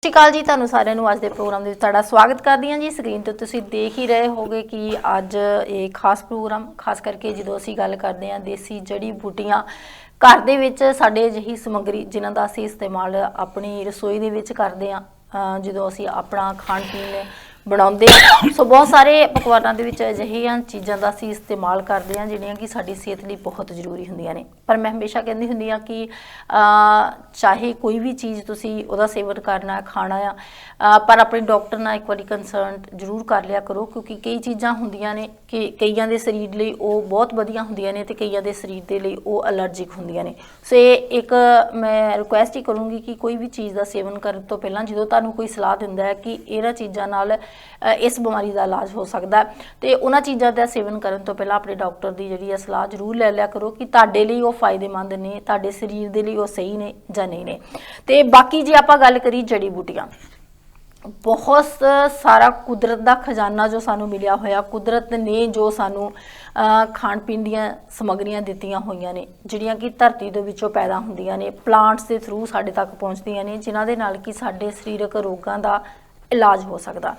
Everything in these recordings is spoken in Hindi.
ਸਤਿ ਸ਼੍ਰੀ ਅਕਾਲ ਜੀ। ਤੁਹਾਨੂੰ ਸਾਰਿਆਂ ਨੂੰ ਅੱਜ ਦੇ ਪ੍ਰੋਗਰਾਮ ਦੇ ਵਿੱਚ ਤੁਹਾਡਾ ਸਵਾਗਤ ਕਰਦੀ ਹਾਂ ਜੀ। ਸਕਰੀਨ ਤੇ ਤੁਸੀਂ ਦੇਖ ਹੀ ਰਹੇ ਹੋਗੇ ਕਿ ਅੱਜ ਇਹ ਖਾਸ ਪ੍ਰੋਗਰਾਮ ਖਾਸ ਕਰਕੇ ਜਦੋਂ ਅਸੀਂ ਗੱਲ ਕਰਦੇ ਹਾਂ ਦੇਸੀ ਜੜੀ ਬੂਟੀਆਂ ਘਰ ਦੇ ਵਿੱਚ ਸਾਡੇ ਅਜਿਹੀ ਸਮੱਗਰੀ ਜਿਨ੍ਹਾਂ ਦਾ ਅਸੀਂ ਇਸਤੇਮਾਲ ਆਪਣੀ ਰਸੋਈ ਦੇ ਵਿੱਚ ਕਰਦੇ ਹਾਂ ਜਦੋਂ ਅਸੀਂ ਆਪਣਾ ਖਾਣ ਪੀਣ ਬਣਾਉਂਦੇ ਸੋ ਬਹੁਤ ਸਾਰੇ ਪਕਵਾਨਾਂ ਦੇ ਵਿੱਚ ਅਜਿਹੀਆਂ ਚੀਜ਼ਾਂ ਦਾ ਅਸੀਂ ਇਸਤੇਮਾਲ ਕਰਦੇ ਹਾਂ ਜਿਹੜੀਆਂ ਕਿ ਸਾਡੀ ਸਿਹਤ ਲਈ ਬਹੁਤ ਜ਼ਰੂਰੀ ਹੁੰਦੀਆਂ ਨੇ। ਪਰ ਮੈਂ ਹਮੇਸ਼ਾ ਕਹਿੰਦੀ ਹੁੰਦੀ ਹਾਂ ਕਿ ਚਾਹੇ ਕੋਈ ਵੀ ਚੀਜ਼ ਤੁਸੀਂ ਉਹਦਾ ਸੇਵਨ ਕਰਨਾ ਖਾਣਾ ਆ ਪਰ ਆਪਣੇ ਡਾਕਟਰ ਨਾਲ ਇੱਕ ਵਾਰੀ ਕੰਸਲਟ ਜ਼ਰੂਰ ਕਰ ਲਿਆ ਕਰੋ, ਕਿਉਂਕਿ ਕਈ ਚੀਜ਼ਾਂ ਹੁੰਦੀਆਂ ਨੇ ਕਿ ਕਈਆਂ ਦੇ ਸਰੀਰ ਲਈ ਉਹ ਬਹੁਤ ਵਧੀਆ ਹੁੰਦੀਆਂ ਨੇ ਤੇ ਕਈਆਂ ਦੇ ਸਰੀਰ ਦੇ ਲਈ ਉਹ ਅਲਰਜਿਕ ਹੁੰਦੀਆਂ ਨੇ। ਸੋ ਇਹ ਇੱਕ ਮੈਂ ਰਿਕੁਐਸਟ ਹੀ ਕਰੂੰਗੀ ਕਿ ਕੋਈ ਵੀ ਚੀਜ਼ ਦਾ ਸੇਵਨ ਕਰਨ ਤੋਂ ਪਹਿਲਾਂ ਜਦੋਂ ਤੁਹਾਨੂੰ ਕੋਈ ਸਲਾਹ ਦਿੰਦਾ ਹੈ ਕਿ ਇਹਨਾਂ ਚੀਜ਼ਾਂ ਨਾਲ ਇਸ ਬਿਮਾਰੀ ਦਾ ਇਲਾਜ ਹੋ ਸਕਦਾ ਤੇ ਉਹਨਾਂ ਚੀਜ਼ਾਂ ਦਾ ਸੇਵਨ ਕਰਨ ਤੋਂ ਪਹਿਲਾਂ ਆਪਣੇ ਡਾਕਟਰ ਦੀ ਜਿਹੜੀ ਸਲਾਹ ਜ਼ਰੂਰ ਲੈ ਲਿਆ ਕਰੋ ਕਿ ਤੁਹਾਡੇ ਲਈ ਉਹ ਫਾਇਦੇਮੰਦ ਨੇ, ਤੁਹਾਡੇ ਸਰੀਰ ਦੇ ਲਈ ਉਹ ਸਹੀ ਨੇ ਜਾਂ ਨਹੀਂ ਨੇ। ਤੇ ਬਾਕੀ ਜੇ ਆਪਾਂ ਗੱਲ ਕਰੀ ਜੜੀ ਬੂਟੀਆਂ, ਬਹੁਤ ਸਾਰਾ ਕੁਦਰਤ ਦਾ ਖਜ਼ਾਨਾ ਜੋ ਸਾਨੂੰ ਮਿਲਿਆ ਹੋਇਆ, ਕੁਦਰਤ ਨੇ ਜੋ ਸਾਨੂੰ ਖਾਣ ਪੀਣ ਦੀਆਂ ਸਮੱਗਰੀਆਂ ਦਿੱਤੀਆਂ ਹੋਈਆਂ ਨੇ ਜਿਹੜੀਆਂ ਕਿ ਧਰਤੀ ਦੇ ਵਿੱਚੋਂ ਪੈਦਾ ਹੁੰਦੀਆਂ ਨੇ, ਪਲਾਂਟਸ ਦੇ ਥਰੂ ਸਾਡੇ ਤੱਕ ਪਹੁੰਚਦੀਆਂ ਨੇ, ਜਿਨ੍ਹਾਂ ਦੇ ਨਾਲ ਕਿ ਸਾਡੇ ਸਰੀਰਕ ਰੋਗਾਂ ਦਾ ਇਲਾਜ ਹੋ ਸਕਦਾ।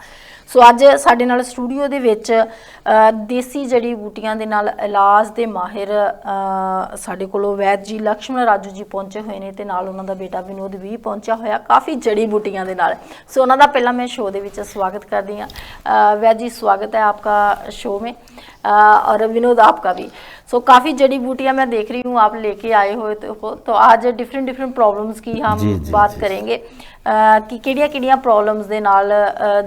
ਸੋ ਅੱਜ ਸਾਡੇ ਨਾਲ ਸਟੂਡੀਓ ਦੇ ਵਿੱਚ ਦੇਸੀ ਜੜੀ ਬੂਟੀਆਂ ਦੇ ਨਾਲ ਇਲਾਜ ਦੇ ਮਾਹਿਰ ਸਾਡੇ ਕੋਲੋਂ ਵੈਦ ਜੀ ਲਕਸ਼ਮਣ ਰਾਜੂ ਜੀ ਪਹੁੰਚੇ ਹੋਏ ਨੇ ਤੇ ਨਾਲ ਉਹਨਾਂ ਦਾ ਬੇਟਾ ਵਿਨੋਦ ਵੀ ਪਹੁੰਚਿਆ ਹੋਇਆ ਕਾफ़ी जड़ी बूटियां ਦੇ ਨਾਲ। सो ਉਹਨਾਂ ਦਾ ਪਹਿਲਾਂ मैं शो ਦੇ ਵਿੱਚ स्वागत करती हाँ। वैद जी स्वागत है आपका शो में और विनोद आपका भी। सो काफ़ी जड़ी बूटियां मैं देख रही हूँ आप लेके आए हुए तो आज डिफरेंट प्रॉब्लम्स की हम बात करेंगे कि किहड़ियां प्रॉब्लम्स दे नाल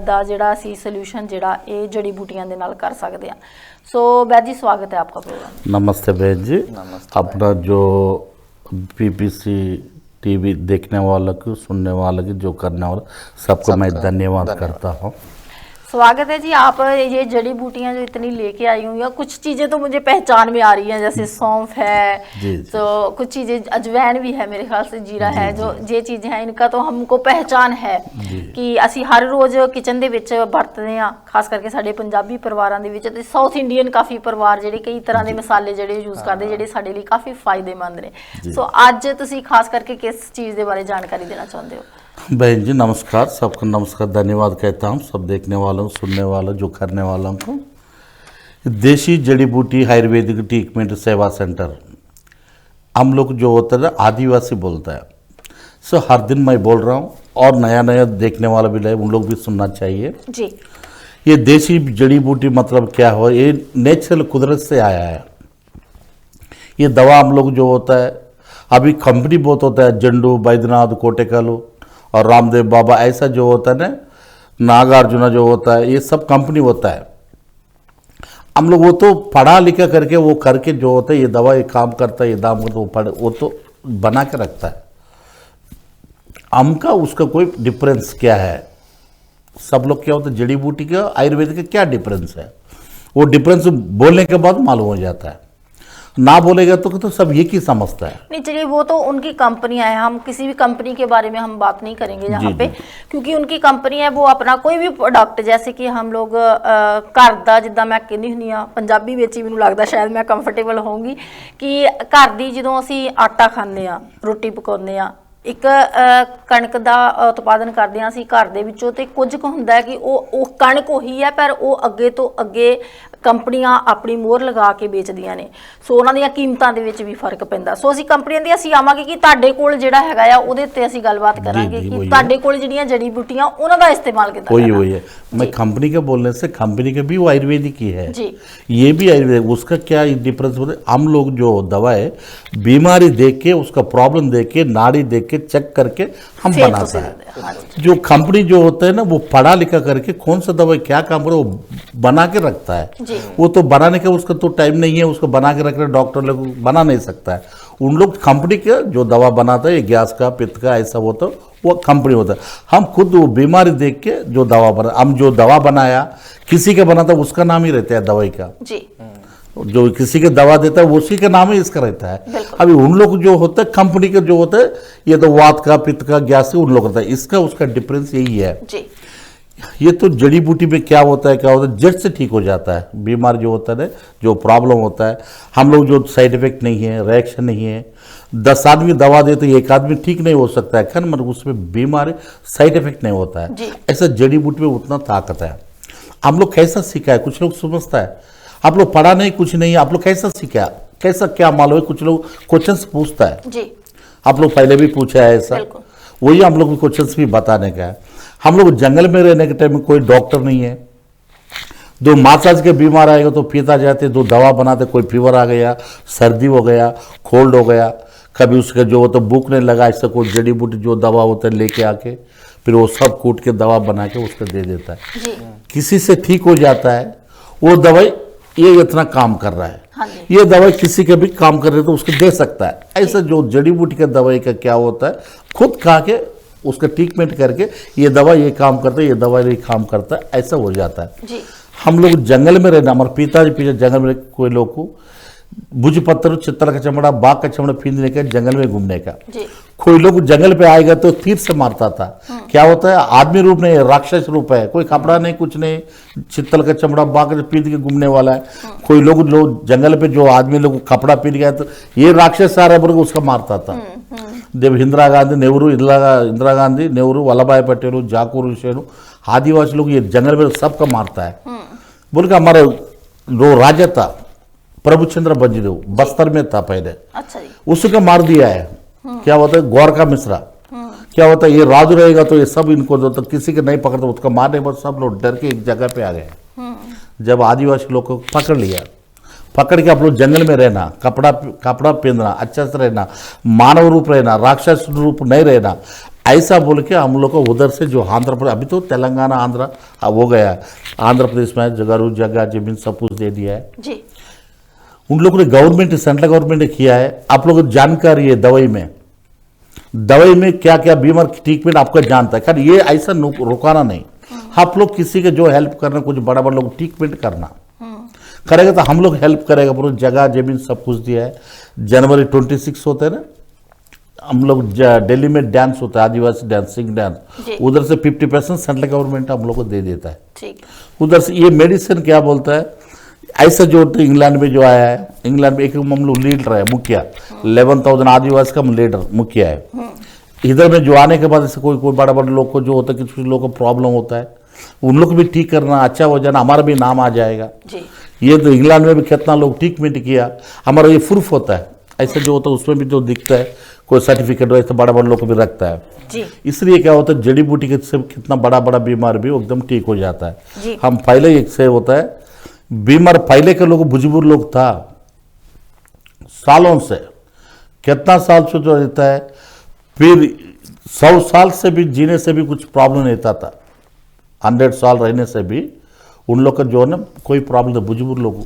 दा जिहड़ा असीं सल्यूशन जिहड़ा ये जड़ी बूटियां दे नाल कर सकते हैं। सो वैद जी स्वागत है आपका प्रोग्राम। नमस्ते वैद जी। अपना जो पीपीसी टीवी देखने वालों को सुनने वालों की जो करने वाला सबको मैं धन्यवाद करता हूँ। स्वागत है जी। आप ये जड़ी बूटियां जो इतनी लेके आई हुई हैं, कुछ चीज़ें तो मुझे पहचान में आ रही हैं जैसे सौंफ है तो कुछ चीज़ें अजवैन भी है, मेरे ख्याल से जीरा है, जो ये चीज़ें हैं इनका तो हमको पहचान है कि असी हर रोज़ किचन दे विच वरतदे हां, खास करके साडे पंजाबी परिवारां दे विच ते साउथ इंडियन काफ़ी परिवार जिहड़े कई तरह के मसाले जिहड़े यूज़ करदे जिहड़े साडे लई काफ़ी फायदेमंद ने। सो अज तुसीं खास करके किस चीज़ के बारे जानकारी देना चाहुंदे हो? बहन जी नमस्कार, सबको नमस्कार, धन्यवाद कहता हूँ सब देखने वालों सुनने वालों जो करने वालों को। देसी जड़ी बूटी आयुर्वेदिक ट्रीटमेंट सेवा सेंटर हम लोग जो होता है आदिवासी बोलता है। सो हर दिन मैं बोल रहा हूँ और नया नया देखने वाला भी उन लोग भी सुनना चाहिए जी। ये देसी जड़ी बूटी मतलब क्या हो, ये नेचुरल कुदरत से आया है। ये दवा हम लोग जो होता है अभी कंपनी बहुत होता है, जंडू बैद्यनाथ कोटेकलू और रामदेव बाबा ऐसा जो होता है ना, नागार्जुना जो होता है, ये सब कंपनी होता है। हम लोग वो तो पढ़ा लिखा करके वो करके जो होता है ये दवा ये काम करता है, ये दाम करता है, वो तो बना के रखता है। हमका उसका कोई डिफरेंस क्या है? सब लोग क्या होता है जड़ी बूटी का आयुर्वेद का क्या डिफरेंस है, वो डिफरेंस बोलने के बाद मालूम हो जाता है, ना बोलेगा तो सब ये की समझता है। नहीं चलिए वो तो उनकी कंपनियां हैं, हम किसी भी कंपनी के बारे में हम बात नहीं करेंगे यहाँ पे, क्योंकि उनकी कंपनी है वो अपना कोई भी प्रोडक्ट जैसे कि हम लोग घर का जिदा मैं कहनी हुंदी हाँ पंजाबी विच ही मैनूं लगदा शायद मैं कंफर्टेबल होऊंगी कि घर दी जदों असीं आटा खांदे आ रोटी पकाउंदे आ एक कणक का उत्पादन करते हैं असीं घर दे विचों ते कुछ कुछ हुंदा है कि वो कणक उही है पर वो अगे तो अगे कंपनियां अपनी मोहर लगा के बेचदियां ने। सो उन्हां दियां कीमतां दे विच भी फर्क पैंदा। सो असीं कंपनियां दी असीं आवांगे कि तुहाडे कोल जिहड़ा हैगा आ उहदे ते असीं गलबात करांगे कि तुहाडे कोल जिहड़ियां जड़ी बूटियां उन्हां दा इस्तेमाल किद्दां करना। वही है मैं कंपनी के बोलने से कंपनी के भी वो आयुर्वेदिक ही है जी, ये भी आयुर्वेदिक। उसका क्या डिफरेंस होता है, हम लोग जो दवा है बीमारी देख के उसका प्रॉब्लम देख के नाड़ी देख के चेक करके हम बनाता है। जो कंपनी जो होता है ना वो पढ़ा लिखा करके कौन सा दवा क्या काम करे वो बना के रखता है। वो तो बनाने का उसका तो टाइम नहीं है, उसको बना के रख रहे डॉक्टर लोग बना नहीं सकता है। उन लोग कंपनी का जो दवा बनाता है गैस का पित्त का ऐसा होता है वो कंपनी होता है। हम खुद वो बीमारी देख के जो दवा बना, हम जो दवा बनाया किसी का बनाता उसका नाम ही रहता है दवाई का जी। जो किसी के दवा देता है उसी का नाम ही इसका रहता है। अभी उन लोग जो होता है कंपनी का जो होता है ये तो वात का पित्त का गैस का उन लोग होता है, इसका उसका डिफरेंस यही है। जी। ये तो जड़ी बूटी में क्या होता है जड़ से ठीक हो जाता है बीमार जो होता है ना, जो प्रॉब्लम होता है। हम लोग जो साइड इफेक्ट नहीं है, रिएक्शन नहीं है, 10 आदमी दवा दे तो एक आदमी ठीक नहीं हो सकता है, खैर मतलब उसमें बीमारी साइड इफेक्ट नहीं होता है। ऐसा जड़ी बूटी में उतना ताकत है। हम लोग कैसा सीखा है, कुछ लोग समझता है आप लोग पढ़ा नहीं, कुछ नहीं, आप लोग कैसा सीखा, कैसा क्या मालूम है, कुछ लोग क्वेश्चन पूछता है जी। आप लोग पहले भी पूछा है ऐसा, वही हम लोग क्वेश्चन भी बताने का है। हम लोग जंगल में रहने के टाइम में कोई डॉक्टर नहीं है, दो मासाज के बीमार आएगा तो पीता जाते, दो दवा बनाते, कोई फीवर आ गया, सर्दी हो गया, कोल्ड हो गया, कभी उसका जो होता भूख नहीं लगा, ऐसा कोई जड़ी बूटी जो दवा होता है लेके आके फिर वो सब कूट के दवा बना के उसको दे देता है जी। किसी से ठीक हो जाता है वो दवाई, ये इतना काम कर रहा है, हाँ ये दवाई किसी के भी काम कर रहे तो उसको दे सकता है। ऐसा जो जड़ी बूटी का दवाई का क्या होता है, खुद खा के उसका ट्रीटमेंट करके ये दवा ये काम करता है, ये दवा ये काम करता है, ऐसा हो जाता है जी। हम लोग जंगल में रहना, हमारे पिताजी पीछे जंगल में कोई लोग को भुज पत्थर, चित्तर का चमड़ा, बाघ का चमड़ा पीने का, जंगल में घूमने का। कोई लोग जंगल पे आएगा तो तीर से मारता था। क्या होता है, आदमी रूप नहीं, राक्षस रूप है, कोई कपड़ा नहीं, कुछ नहीं, चित्तल का चमड़ा, बाघ का पीन के घूमने वाला है। कोई लोग जो जंगल पे जो आदमी लोग कपड़ा पीन गया तो ये राक्षस आ रहा है, उसका मारता था। जब इंदिरा गांधी, नेहरू, इंदिरा गांधी, नेहरू, वल्लभ भाई पटेल, जाकुर हुसैन, आदिवासी लोग ये जंगल में सबका मारता है। बोल के हमारा जो राजा था प्रभुचंद्र बंजीदेव, बस्तर में था पहले, अच्छा जी। उसको मार दिया है। क्या होता है, गौर का मिश्रा, क्या होता है, ये राजू रहेगा तो ये सब इनको तो किसी के नहीं पकड़ता, उसका मारने पर सब लोग डर के एक जगह पे आ गए। जब आदिवासी लोग को पकड़ लिया, पकड़ के आप लोग जंगल में रहना, कपड़ा पहनना, अच्छा से रहना, मानव रूप रहना, राक्षस रूप नहीं रहना, ऐसा बोल के हम लोग को उधर से जो आंध्र प्रदेश, अभी तो तेलंगाना आंध्र हो गया, आंध्र प्रदेश में जगह जमीन सब कुछ दे दिया है जी। उन लोगों ने गवर्नमेंट, सेंट्रल गवर्नमेंट ने किया है। आप लोगों को जानकारी है दवाई में क्या क्या बीमार ट्रीटमेंट आपका जानता है, खैर ये ऐसा रुकाना नहीं। आप लोग किसी के जो हेल्प करना, कुछ बड़ा बड़ा लोग ट्रीटमेंट करना करेगा तो हम लोग हेल्प करेगा, पूरा जगह जमीन सब कुछ दिया है। जनवरी 26 होता है ना, हम लोग दिल्ली में डांस होता है, आदिवासी डांसिंग डांस, उधर से 50% सेंट्रल गवर्नमेंट हम लोग को दे देता है ठीक। उधर से ये मेडिसिन क्या बोलता है, ऐसा जो इंग्लैंड में जो आया है, इंग्लैंड में एक हम लोग लीडर है, मुखिया 11,000 आदिवासी का लीडर मुखिया है। इधर में जो आने के बाद ऐसे कोई बड़ा बड़ा लोग को जो होता है, कुछ लोग को प्रॉब्लम होता है, उन लोग को भी ठीक करना, अच्छा हो जाना, हमारा भी नाम आ जाएगा जी। ये तो इंग्लैंड में भी कितना लोग ट्रीटमेंट किया, हमारा ये प्रूफ होता है। ऐसा जो होता है उसमें भी जो दिखता है, कोई सर्टिफिकेट ऐसे बड़ा बड़ा लोग को भी रखता है जी। इसलिए क्या होता है, जड़ी बूटी के से कितना बड़ा बड़ा बीमार भी एकदम ठीक हो जाता है। हम पहले एक से होता है बीमार, पहले के लोग बुजुर्ग लोग था सालों से, कितना साल से जो रहता है, फिर 100 साल से भी जीने से भी कुछ प्रॉब्लम नहीं था। 100 साल रहने से भी उन लोग का जो है ना कोई प्रॉब्लम था, बुजुर्ग लोग।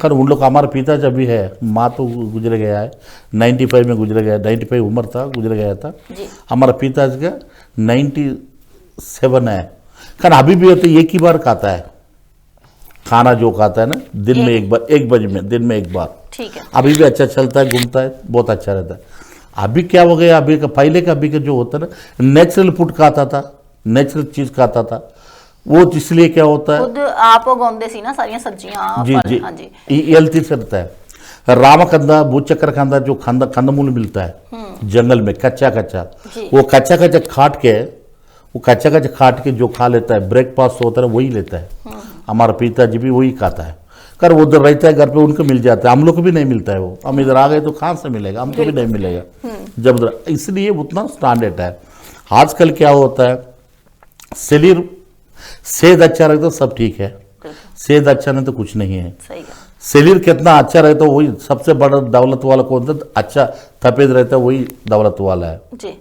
खैर उन लोग, हमारा पिता जब भी है, माँ तो गुजर गया है, 95 में गुजर गया, 95 उम्र था, गुजर गया था। हमारा पिता का 97 है। खैर अभी भी होता है, एक ही बार खाता है खाना, जो खाता है ना दिन में एक बार, 1 बजे में दिन में एक बार, ठीक है। अभी भी अच्छा चलता है, घूमता है, बहुत अच्छा रहता है। अभी क्या हो गया, अभी का पहले का अभी का जो होता है ना, नेचुरल फूड खाता था, नेचुरल चीज खाता था वो, इसलिए क्या होता है, खुद आप उगाਉਂਦੇ ਸੀ ना सारी सब्जियां, जी जी, हाँ जी, हेल्थी से रहता है। रामकंदा, भूचक्कर कंदा, जो कंदमूल मिलता है जंगल में कच्चा वो कच्चा काट के जो खा लेता है, ब्रेकफास्ट होता है वही लेता है। हमारा पिताजी भी वही खाता है। कर वो उधर रहता है घर पे, उनको मिल जाता है, हम लोग को भी नहीं मिलता है वो। हम इधर आ गए तो कहाँ से मिलेगा, हमको भी नहीं मिलेगा जब उधर, इसलिए उतना स्टैंडर्ड है। आजकल क्या होता है, शरीर सेहत अच्छा रहता तो सब ठीक है, सेहत अच्छा नहीं तो कुछ नहीं है। शरीर कितना अच्छा रहता वही सबसे बड़ा दौलत वाला कौन था, अच्छा सफेद रहता है वही दौलत वाला है जी।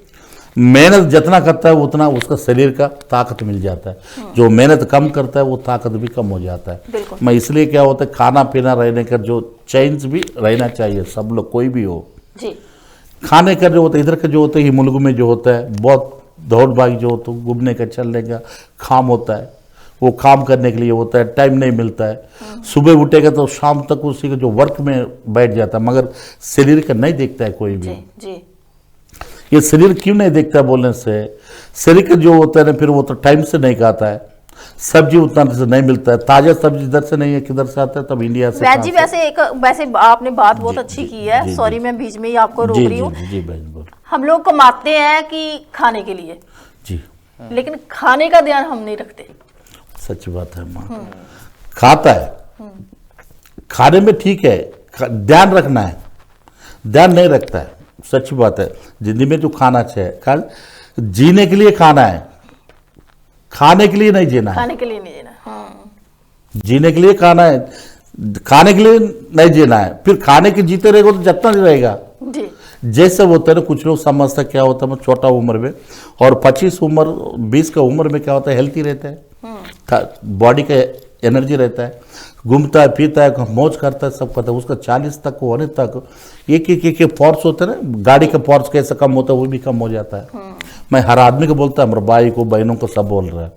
मेहनत जितना करता है उतना उसका शरीर का ताकत मिल जाता है, जो मेहनत कम करता है वो ताकत भी कम हो जाता है। मैं इसलिए क्या होता है, खाना पीना रहने का जो चेंज भी रहना चाहिए, सब लोग कोई भी हो जी। खाने का जो होता है, इधर का जो होता है, मुल्क में जो होता है बहुत दौड़ भाग जो होता है, घूमने का चलने का काम होता है, वो काम करने के लिए होता है, टाइम नहीं मिलता है। सुबह उठेगा तो शाम तक उसी का जो वर्क में बैठ जाता है, मगर शरीर का नहीं देखता है कोई भी जी। ये शरीर क्यों नहीं देखता बोलने से? शरीर का जो होता है ना फिर वो तो टाइम से नहीं खाता है, सब्जी उतना से नहीं मिलता है, ताजा सब्जी इधर से नहीं है, किधर से आता है? तब इंडिया से। वैज जी वैसे आपने बात बहुत अच्छी की है, जी, सॉरी जी। मैं बीच में ही आपको रोक जी रही जी हूँ। जी बहन बोल। हम लोग कमाते हैं कि खाने के लिए, जी लेकिन खाने का ध्यान हम नहीं रखते। सच बात है माँ। खाता है, खाने में ठीक है, ध्यान रखना है, ध्यान नहीं रखता है। सच बात है, जिंदगी में जो खाना चाहिए, जीने के लिए खाना है, खाने के लिए नहीं जीना है। खाने के लिए नहीं जीना। जीने के लिए खाना है, खाने के लिए नहीं जीना है। फिर खाने के जीते रहेगा तो जितना नहीं रहेगा। जी जैसे होता है ना, कुछ लोग समझते क्या होता है छोटा उम्र में, और 25 उम्र 20 का उम्र में क्या होता है, हेल्थी रहता है, बॉडी का एनर्जी रहता है, घूमता है पीता है मौज करता है, सब करता है। उसका 40 तक होने तक एक पॉर्स होता है ना, गाड़ी का पॉर्स कैसे कम होता है वो भी कम हो जाता है। मैं हर आदमी को बोलता है, हमारे भाई को बहनों को सब बोल रहा है,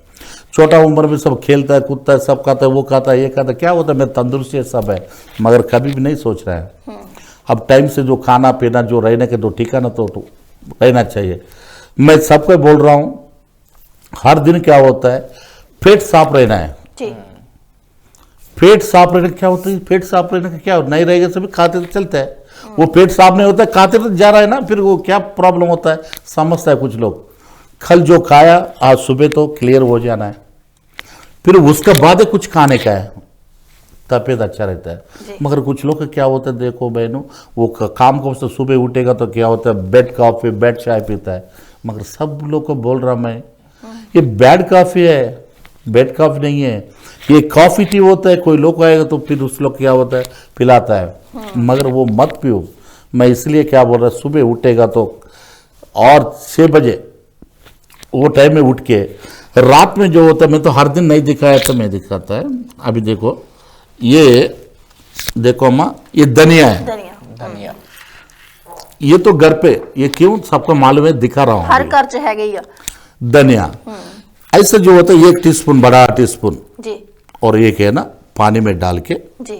छोटा उम्र में सब खेलता है कूदता है, सब खाता है, वो खाता है, ये खाता है, क्या होता है मैं तंदुरुस्ती है सब है, मगर कभी भी नहीं सोच रहा है। अब टाइम से जो खाना पीना जो रहने के दो ठिकाना तो रहना चाहिए। मैं सबको बोल रहा हूँ, हर दिन क्या होता है, पेट साफ रहना है। जी पेट साफ रहने का क्या होता है, पेट साफ रहने का क्या नहीं रहेगा, सभी खाते तो चलता है, वो पेट साफ नहीं होता है, खाते तो जा रहा है ना, फिर वो क्या प्रॉब्लम होता है समझता है कुछ लोग। कल जो खाया आज सुबह तो क्लियर हो जाना है, फिर उसके बाद कुछ खाने का है, तबियत अच्छा रहता है। मगर कुछ लोग का क्या होता है, देखो बहनों, वो काम को से सुबह उठेगा तो क्या होता है, बेड कॉफी बेड चाय पीता है। मगर सब लोग को बोल रहा मैं, ये बैड कॉफी है, बेड कॉफी नहीं है, ये कॉफी टी होता है। कोई लोग आएगा तो फिर उस लोग क्या होता है पिलाता है, मगर वो मत पियो। मैं इसलिए क्या बोल रहा, सुबह उठेगा तो और 6 बजे वो टाइम में उठ के, रात में जो होता है, मैं तो हर दिन नहीं दिखाया तो मैं दिखाता है। अभी देखो, ये देखो अम्मा, ये धनिया है, धनिया ये तो घर पे, ये क्यों सबको मालूम है, दिखा रहा हूँ हर अभी। घर च है गई है। धनिया ऐसे जो होता है 1 टीस्पून, बड़ा टीस्पून, जी और एक है ना पानी में डाल के, जी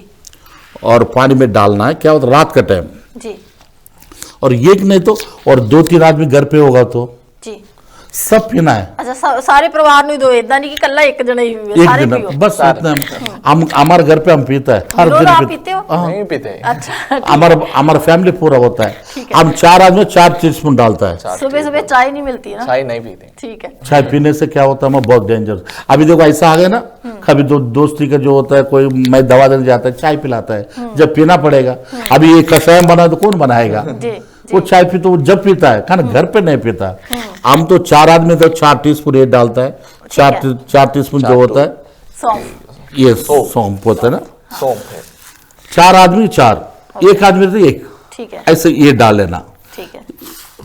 और पानी में डालना है, क्या होता है रात का टाइम, जी और एक नहीं तो और 2-3 आदमी घर पे होगा तो जी सब पीना है। अच्छा सारे परिवार ਨੂੰ ਦੋ, ਇਦਾਂ नहीं कि कल्ला एक जना ही पीवे, एक सारे दिन पियो। बस इतना। हम हमारे घर पे हम पीता है हर रोज दिन आप पीते- पीते हो? हाँ। नहीं पीते। अच्छा हमारा फैमिली पूरा होता है। ठीक है। हम 4 आदमी 4 टीस्पून डालता है। सुबह सुबह चाय नहीं मिलती है ना? चाय नहीं पीते। ठीक है। चाय पीने से क्या होता है, मैं बहुत डेंजर। अभी देखो ऐसा आ गया ना, कभी दोस्ती का जो होता है, कोई मैं दवा देने जाता है चाय पिलाता है, जब पीना पड़ेगा। अभी ये कषाय बना तो कौन बनाएगा, जी वो चाय पी तो वो जब पीता है, खाना घर पे नहीं पीता। हम तो 4 आदमी तो 4 टीस्पून ये डालता है, 4 टीस्पून जो होता है सौंफ। ये सौंफ होता है ना, सौंफ है। 4 आदमी 4, एक आदमी तो 1, ठीक है ऐसे ये डाल लेना ठीक है।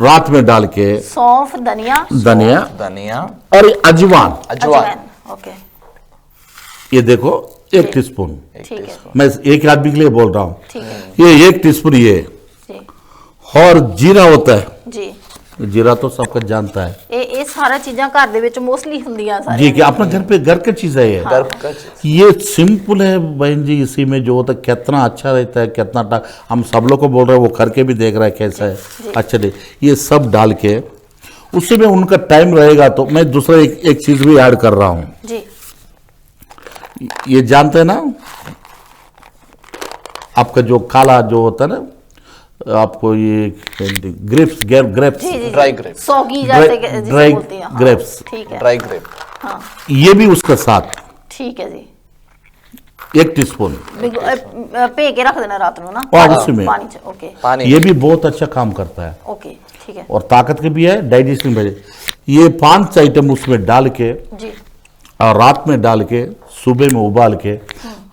रात में डाल के। सौंफ, धनिया, धनिया धनिया, और ये अजवान, अजवाइन। ओके ये देखो 1 टीस्पून। ठीक है मैं एक आदमी के लिए बोल रहा हूँ, ठीक है ये 1 टीस्पून ये। जी और जीरा होता है, जी। जीरा तो सबका जानता है ਇਹ ਸਾਰਾ ਚੀਜ਼ਾਂ ਘਰ ਦੇ ਵਿੱਚ ਮੋਸਟਲੀ ਹੁੰਦੀਆਂ जी, ਸਾਰੀਆਂ। कि अपने घर पे घर की चीज है ये। घर का चीज। ये सिंपल है बहन जी, इसी में जो होता है कितना अच्छा रहता है, कितना हम सब लोग को बोल रहे हैं, वो करके भी देख रहा है कैसा है अच्छा नहीं। ये सब डाल के उसी में उनका टाइम रहेगा तो मैं दूसरा एक चीज भी ऐड कर रहा हूँ। जी ये जानते हैं ना, आपका जो काला जो होता है ना, आपको ये ग्रेप्स ग्रेप्स जी जी ड्राई ग्रेप। सौगी जैसे जिसे ड्राई बोलते हैं। हाँ, ग्रेप्स, ठीक है ड्राई ग्रेप। हाँ ये भी उसका साथ ठीक है जी। 1 टीस्पून ਭੇ ਕੇ ਰੱਖ देना रात ਨੂੰ ना और उसी में पानी च। ओके पानी। ये भी बहुत अच्छा काम करता है ओके ठीक है और ताकत के भी है, डाइजेशन भी है। ये 5 आइटम उसमें डाल के जी और रात में डाल के सुबह में उबाल के,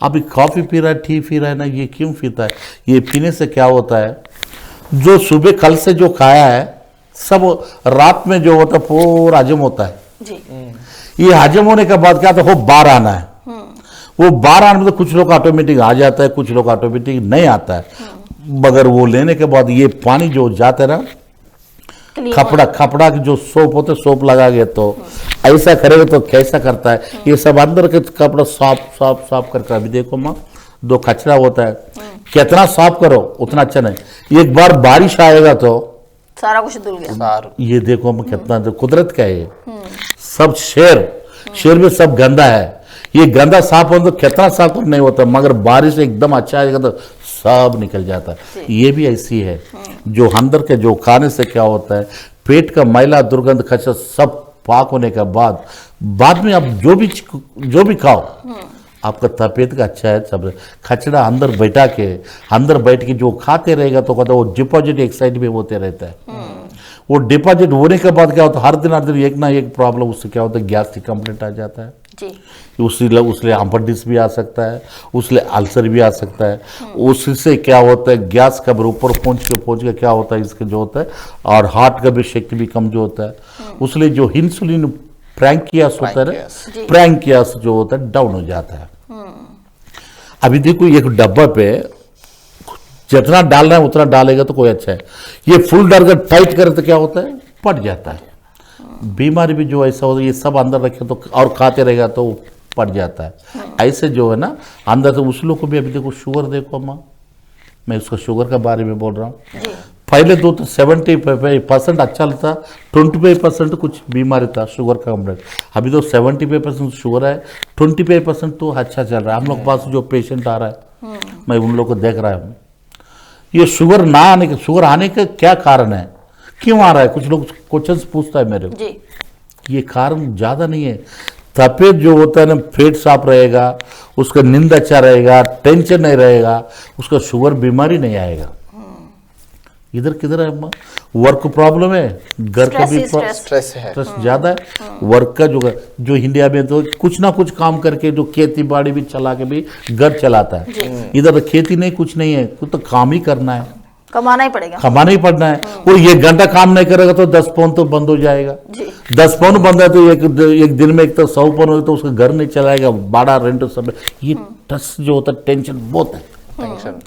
अभी कॉफी पी रहा है टी पी रहा है ना, ये क्यों पीता है, ये पीने से क्या होता है, जो सुबह कल से जो खाया है सब रात में जो होता है पूरा हजम होता है। जी ये हजम होने के बाद क्या होता है, वो बाहर आना है। वो बाहर आने में तो कुछ लोग ऑटोमेटिक आ जाता है, कुछ लोग ऑटोमेटिक नहीं आता है। मगर वो लेने के बाद ये पानी जो जाता है ना, clean खपड़ा की जो सोप होता है, सोप लगा के तो ऐसा करेगा तो कैसा करता है, ये सब अंदर के कपड़ा साफ करके। अभी देखो माँ, 2 कचरा होता है, कितना साफ करो उतना अच्छा नहीं। एक बार बारिश आएगा तो सारा कुछ धुल गया। सार ये देखो हम कितना जो कुदरत का है ये सब शेर में सब गंदा है। ये गंदा साफ हो तो कितना साफ नहीं होता, मगर बारिश एकदम अच्छा आएगा तो सब निकल जाता है। ये भी ऐसी है जो अंदर के जो खाने से क्या होता है, पेट का मैला दुर्गंध खचा सब पाक होने के बाद में आप जो भी खाओ आपका तबीयत का अच्छा है। सब खचड़ा अंदर बैठ के जो खाते रहेगा तो कहता है वो डिपॉजिट एक साइड में होते रहता है। वो डिपॉजिट होने के बाद क्या होता है, हर दिन एक ना एक प्रॉब्लम, उससे क्या होता है गैस की कंप्लेंट आ जाता है जी। उससे अपेंडिक्स भी आ सकता है, उससे अल्सर भी आ सकता है। उससे क्या होता है गैस का ऊपर पहुंच के क्या होता है इसके जो होता है, और हार्ट का भी शक्ति भी कम जो होता है। उसलिए जो इंसुलिन प्रैंकियास होता है ना, प्रैंकियास जो होता है डाउन हो जाता है। अभी देखो एक डब्बा पे जितना डालना है उतना डालेगा तो कोई अच्छा है, ये फुल डालकर टाइट करे तो क्या होता है पट जाता है। बीमारी भी जो ऐसा होता है ये सब अंदर रखे तो और खाते रहेगा तो पट जाता है। ऐसे जो है ना अंदर से उस लोग को भी, अभी देखो शुगर देखो अम्मा, मैं उसका शुगर के बारे में बोल रहा हूँ। पहले तो 70% अच्छा था, 25% कुछ बीमारी था शुगर का कंप्लेंट। अभी तो 75% शुगर है, 25% तो अच्छा चल रहा है। हम लोग के पास जो पेशेंट आ रहा है मैं उन लोग को देख रहा हूँ। ये शुगर आने का क्या कारण है, क्यों आ रहा है, कुछ लोग क्वेश्चन पूछता है मेरे को। ये कारण ज्यादा नहीं है, तबीयत जो होता है ना पेट साफ रहेगा, उसका नींद अच्छा रहेगा, टेंशन नहीं रहेगा, उसका शुगर बीमारी नहीं आएगा। इधर किधर है अम्मा, वर्क प्रॉब्लम है, घर का भी स्ट्रेस है, स्ट्रेस ज्यादा है। वर्क का जो इंडिया में तो कुछ ना कुछ काम करके जो खेती बाड़ी भी चला के भी घर चलाता है। इधर खेती नहीं, कुछ नहीं है, तो काम ही करना है, कमाना ही पड़ेगा, कमाना ही पड़ना है। और ये घंटा काम नहीं करेगा तो 10 पौन तो बंद हो जाएगा। 10 पौन बंद है तो एक दिन में एक तो 100 पौन हो तो उसका घर नहीं चलाएगा, भाड़ा रेंट सब। ये स्ट्रेस जो होता है टेंशन बहुत है। टेंशन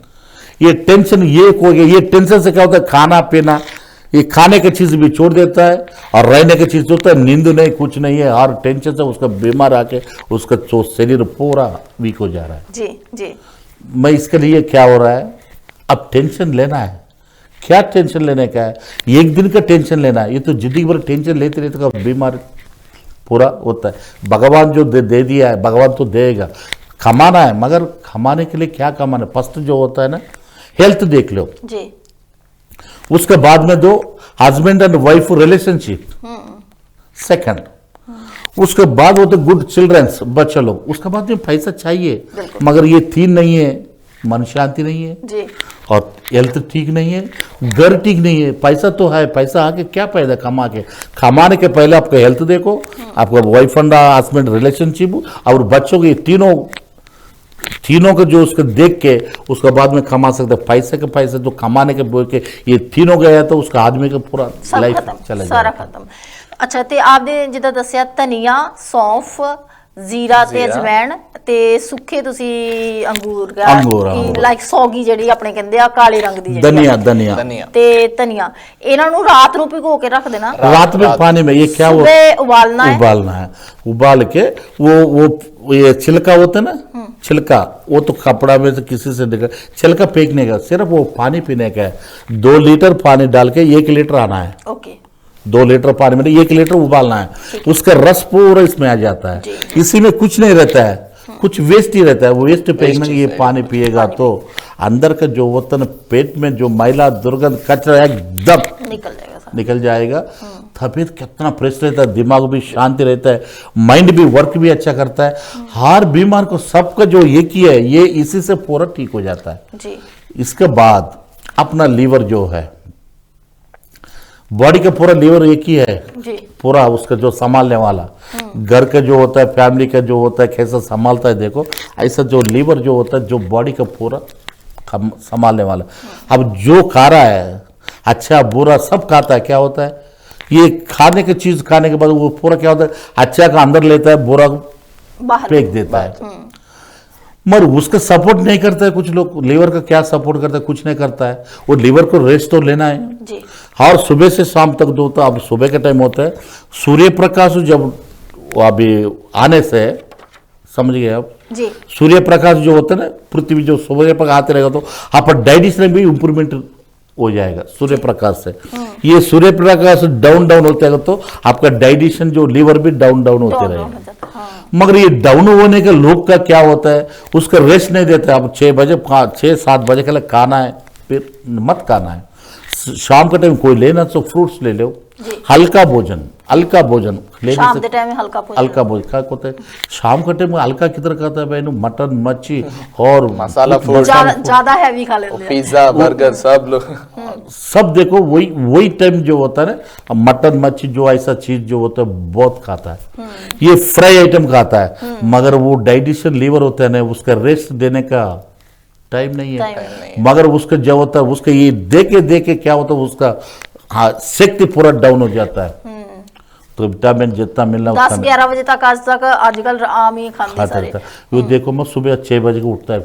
ये टेंशन ये हो गया, ये टेंशन से क्या होता है खाना पीना, ये खाने की चीज भी छोड़ देता है, और रहने की चीज होता है नींद नहीं, कुछ नहीं है, और टेंशन से उसका बीमार आके उसका जो शरीर पूरा वीक हो जा रहा है। जी जी। मैं इसके लिए क्या हो रहा है, अब टेंशन लेना है। क्या टेंशन लेने का है, एक दिन का टेंशन लेना है, ये तो जिंदगी भर टेंशन लेते रहते का बीमार पूरा होता है। भगवान जो दे दिया है भगवान तो देगा, कमाना है, मगर कमाने के लिए क्या कमाना है, फर्स्ट जो होता है ना हेल्थ देख लो जी। उसके बाद में दो husband and wife relationship second, उसके बाद वो तो गुड चिल्ड्रंस बच्चे लोग, उसके बाद में पैसा चाहिए, मगर ये 3 नहीं है, मन शांति नहीं है जी, और हेल्थ ठीक नहीं है, घर ठीक नहीं है। पैसा तो है, पैसा आके क्या फायदा कमाने के पहले आपका हेल्थ देखो, आपका वाइफ एंड हस्बैंड रिलेशनशिप और बच्चों के तीनों को जो उसको देख के उसके बाद में कमा सकते। पैसे के पैसे जो कमाने के बोल के ये तीनों गया तो उसका आदमी का पूरा लाइफ चला सारा खत्म। अच्छा, ਤੇ आपने जिदा दसिया धनिया, सौंफ, जीरा ਤੇ ਅਜਵੈਣ ਤੇ ਸੁੱਕੇ ਤੁਸੀਂ ਅੰਗੂਰ ਲਾਈਕ ਸੌਗੀ ਜਿਹੜੀ ਆਪਣੇ ਕਹਿੰਦੇ ਆ ਕਾਲੇ ਰੰਗ ਦੀ धनिया ਤੇ ਧਨੀਆ, ਇਹਨਾਂ ਨੂੰ ਰਾਤ ਨੂੰ ਭਿਗੋ ਕੇ ਰੱਖ देना, रात में पानी में। ये क्या वो उबालना है, उबाल के वो ये छिलका होता है ना, छिलका वो तो कपड़ा में से किसी से निकल, छिलका फेंकने का, सिर्फ वो पानी पीने का है। 2 लीटर पानी डाल के 1 लीटर आना है। ओके, 2 लीटर पानी में 1 लीटर उबालना है, उसका रस पूरा इसमें आ जाता है। इसी में कुछ नहीं रहता है, कुछ वेस्ट ही रहता है। वो वेस्ट फेंकने ये पानी पिएगा तो अंदर का जो होता है पेट में जो मैला दुर्गंध कचरा एकदम निकल जाएगा। तबीयत कितना फ्रेश रहता है, दिमाग भी शांति रहता है, माइंड भी वर्क भी अच्छा करता है। हर बीमार को सबका जो एक ही है, ये इसी से पूरा ठीक हो जाता है जी। इसके बाद अपना लीवर जो है, बॉडी का पूरा लीवर एक ही है जी। पूरा उसका जो संभालने वाला, घर का जो होता है, फैमिली का जो होता है, कैसा संभालता है। देखो ऐसा जो लीवर जो होता है, जो बॉडी का पूरा संभालने वाला। अब जो खा रहा है अच्छा बुरा सब खाता है, क्या होता है ये खाने की चीज खाने के बाद वो पूरा क्या होता है अच्छा का अंदर लेता है, बुरा फेंक देता है। मगर उसका सपोर्ट नहीं करता है कुछ लोग। लीवर का क्या सपोर्ट करता है, कुछ नहीं करता है। वो लीवर को रेस्ट तो लेना है जी। और सुबह से शाम तक दो, तो अब सुबह का टाइम होता है, सूर्य प्रकाश जब अभी आने से, समझ गए आप जी, सूर्य प्रकाश जो होता है ना पृथ्वी जो सूर्य प्रकाश आते रहेगा तो आप डाइजेशन में भी इंप्रूवमेंट हो जाएगा सूर्य प्रकाश से। ये सूर्य प्रकाश डाउन डाउन होते हैं तो आपका डाइजेशन जो लीवर भी डाउन डाउन होते रहेगा। मगर ये डाउन होने के लोग का क्या होता है, उसका रेस्ट नहीं देता। अब 6-7 बजे के लिए खाना है, फिर मत खाना है। शाम के टाइम कोई लेना तो फ्रूट्स ले लो, हल्का भोजन लेने शाम से के टाइम हल्का भोजन क्या होता है। शाम के टाइम में हल्का किधर खाता है बहनों, मटन मच्छी और मसाला फूड, ज्यादा हैवी खा लेते हैं, पिज्जा बर्गर सब लोग सब देखो वही टाइम जो होता है ना, मटन मच्छी जो ऐसा चीज जो होता है बहुत खाता है। ये फ्राई आइटम खाता है, मगर वो डाइजेशन लीवर होता है ना, उसका रेस्ट देने का टाइम नहीं है। मगर उसका जो होता है उसका ये देके क्या होता है, उसका शक्ति पूरा डाउन हो जाता है। तो विटामिन जितना मिलना 10-11 बजे तक आजकल आम ही खाते सारे। वो देखो मैं सुबह 6 बजे को उठता है